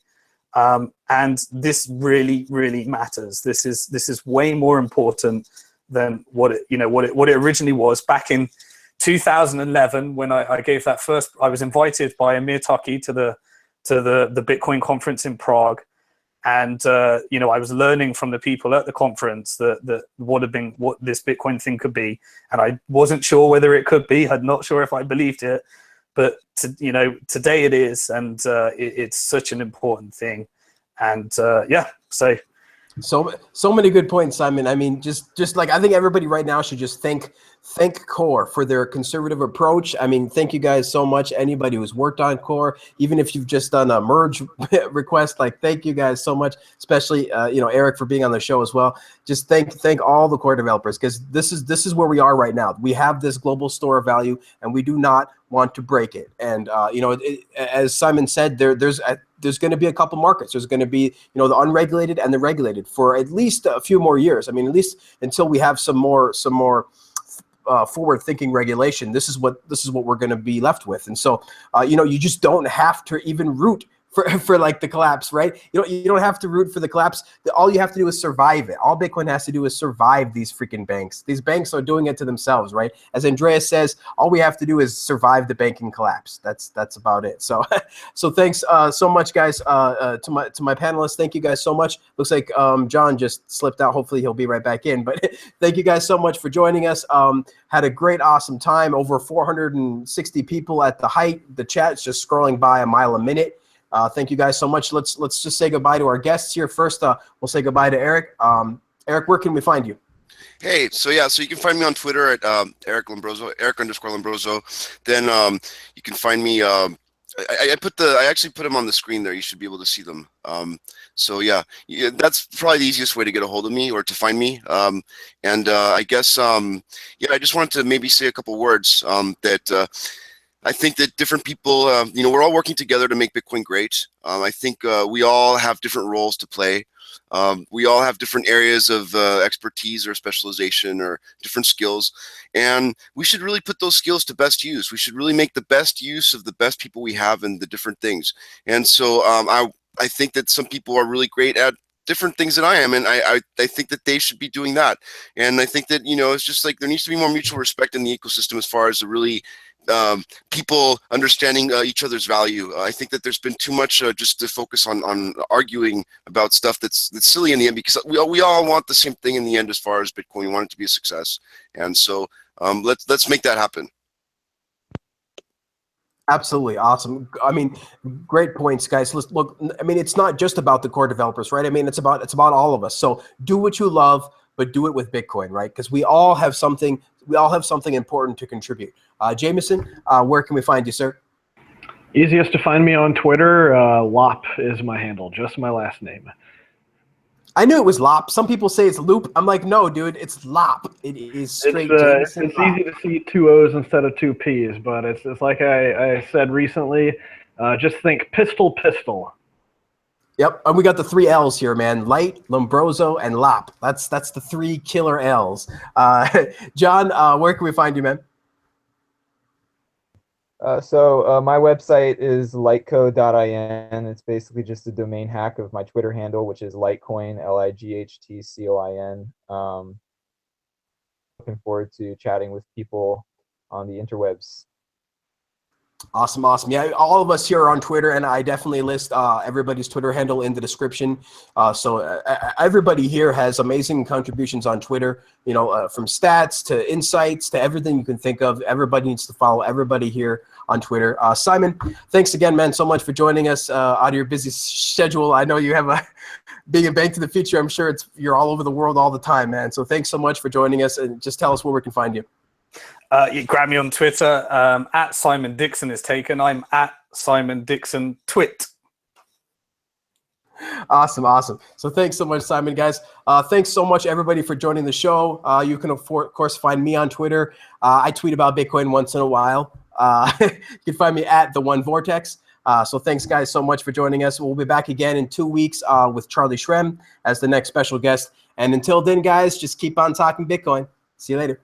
and this really, really matters. This is way more important than what it originally was back in 2011, when I gave that first. I was invited by Amir Tucky to the Bitcoin conference in Prague. And I was learning from the people at the conference that what this Bitcoin thing could be, and I wasn't sure whether it could be. I'm not sure if I believed it, but today it is, and it's such an important thing. And so many good points, Simon. I mean, just like, I think everybody right now should just thank Core for their conservative approach. I mean, thank you guys so much. Anybody who's worked on Core, even if you've just done a merge request, thank you guys so much, especially Eric for being on the show as well. Just thank all the Core developers, because this is where we are right now. We have this global store of value, and we do not want to break it. And as Simon said, there's going to be a couple markets. There's going to be the unregulated and the regulated for at least a few more years. I mean, at least until we have some more forward-thinking regulation. This is what we're going to be left with. And so you just don't have to even root for like the collapse, right? You don't have to root for the collapse. All you have to do is survive it. All Bitcoin has to do is survive these freaking banks. These banks are doing it to themselves, right? As Andreas says, all we have to do is survive the banking collapse. That's about it. So so thanks so much, guys, to my panelists. Thank you guys so much. Looks like John just slipped out. Hopefully he'll be right back in. But thank you guys so much for joining us. Had a great, awesome time. Over 460 people at the height. The chat's just scrolling by a mile a minute. Thank you guys so much. Let's just say goodbye to our guests here. First, we'll say goodbye to Eric. Eric, where can we find you? Hey, so you can find me on Twitter at Lombrozo, Eric_Lombrozo. Then you can find me. I actually put them on the screen there. You should be able to see them. Yeah, that's probably the easiest way to get a hold of me or to find me. I guess I just wanted to maybe say a couple words that. I think that different people, we're all working together to make Bitcoin great. I think we all have different roles to play. We all have different areas of expertise or specialization or different skills, and we should really put those skills to best use. We should really make the best use of the best people we have in the different things. And so I think that some people are really great at different things than I am, and I think that they should be doing that. And I think that, you know, it's just like there needs to be more mutual respect in the ecosystem as far as the really people understanding each other's value. I think that there's been too much just to focus on arguing about stuff that's silly in the end, because we all want the same thing in the end as far as Bitcoin. We want it to be a success, and so let's make that happen. Absolutely awesome. I mean, great points, guys. Look, I mean, it's not just about the core developers, right? I mean, it's about all of us. So do what you love, but do it with Bitcoin, right? Because we all have something important to contribute. Jameson, where can we find you, sir? Easiest to find me on Twitter. Lopp is my handle, just my last name. I knew it was Lopp. Some people say it's Loop. I'm like, no, dude, it's Lopp. It is straight Jameson It's Lopp. easy to see 2 O's instead of 2 P's, but it's like I said recently, just think pistol. Yep, and we got the 3 L's here, man. Light, Lombrozo, and Lopp. That's the 3 killer L's. John, where can we find you, man? So my website is lightco.in. It's basically just a domain hack of my Twitter handle, which is Litecoin, LIGHTCOIN. Looking forward to chatting with people on the interwebs. Awesome. Yeah, all of us here are on Twitter, and I definitely list everybody's Twitter handle in the description. So everybody here has amazing contributions on Twitter, you know, from stats to insights to everything you can think of. Everybody needs to follow everybody here on Twitter. Simon, thanks again, man, so much for joining us out of your busy schedule. I know you have being a Bank to the Future, I'm sure you're all over the world all the time, man. So thanks so much for joining us, and just tell us where we can find you. You grab me on Twitter, at Simon Dixon is taken. I'm at Simon Dixon Twit. Awesome. So thanks so much, Simon, guys. Thanks so much, everybody, for joining the show. You can, of course, find me on Twitter. I tweet about Bitcoin once in a while. You can find me at @the1vortex. So thanks, guys, so much for joining us. We'll be back again in 2 weeks with Charlie Shrem as the next special guest. And until then, guys, just keep on talking Bitcoin. See you later.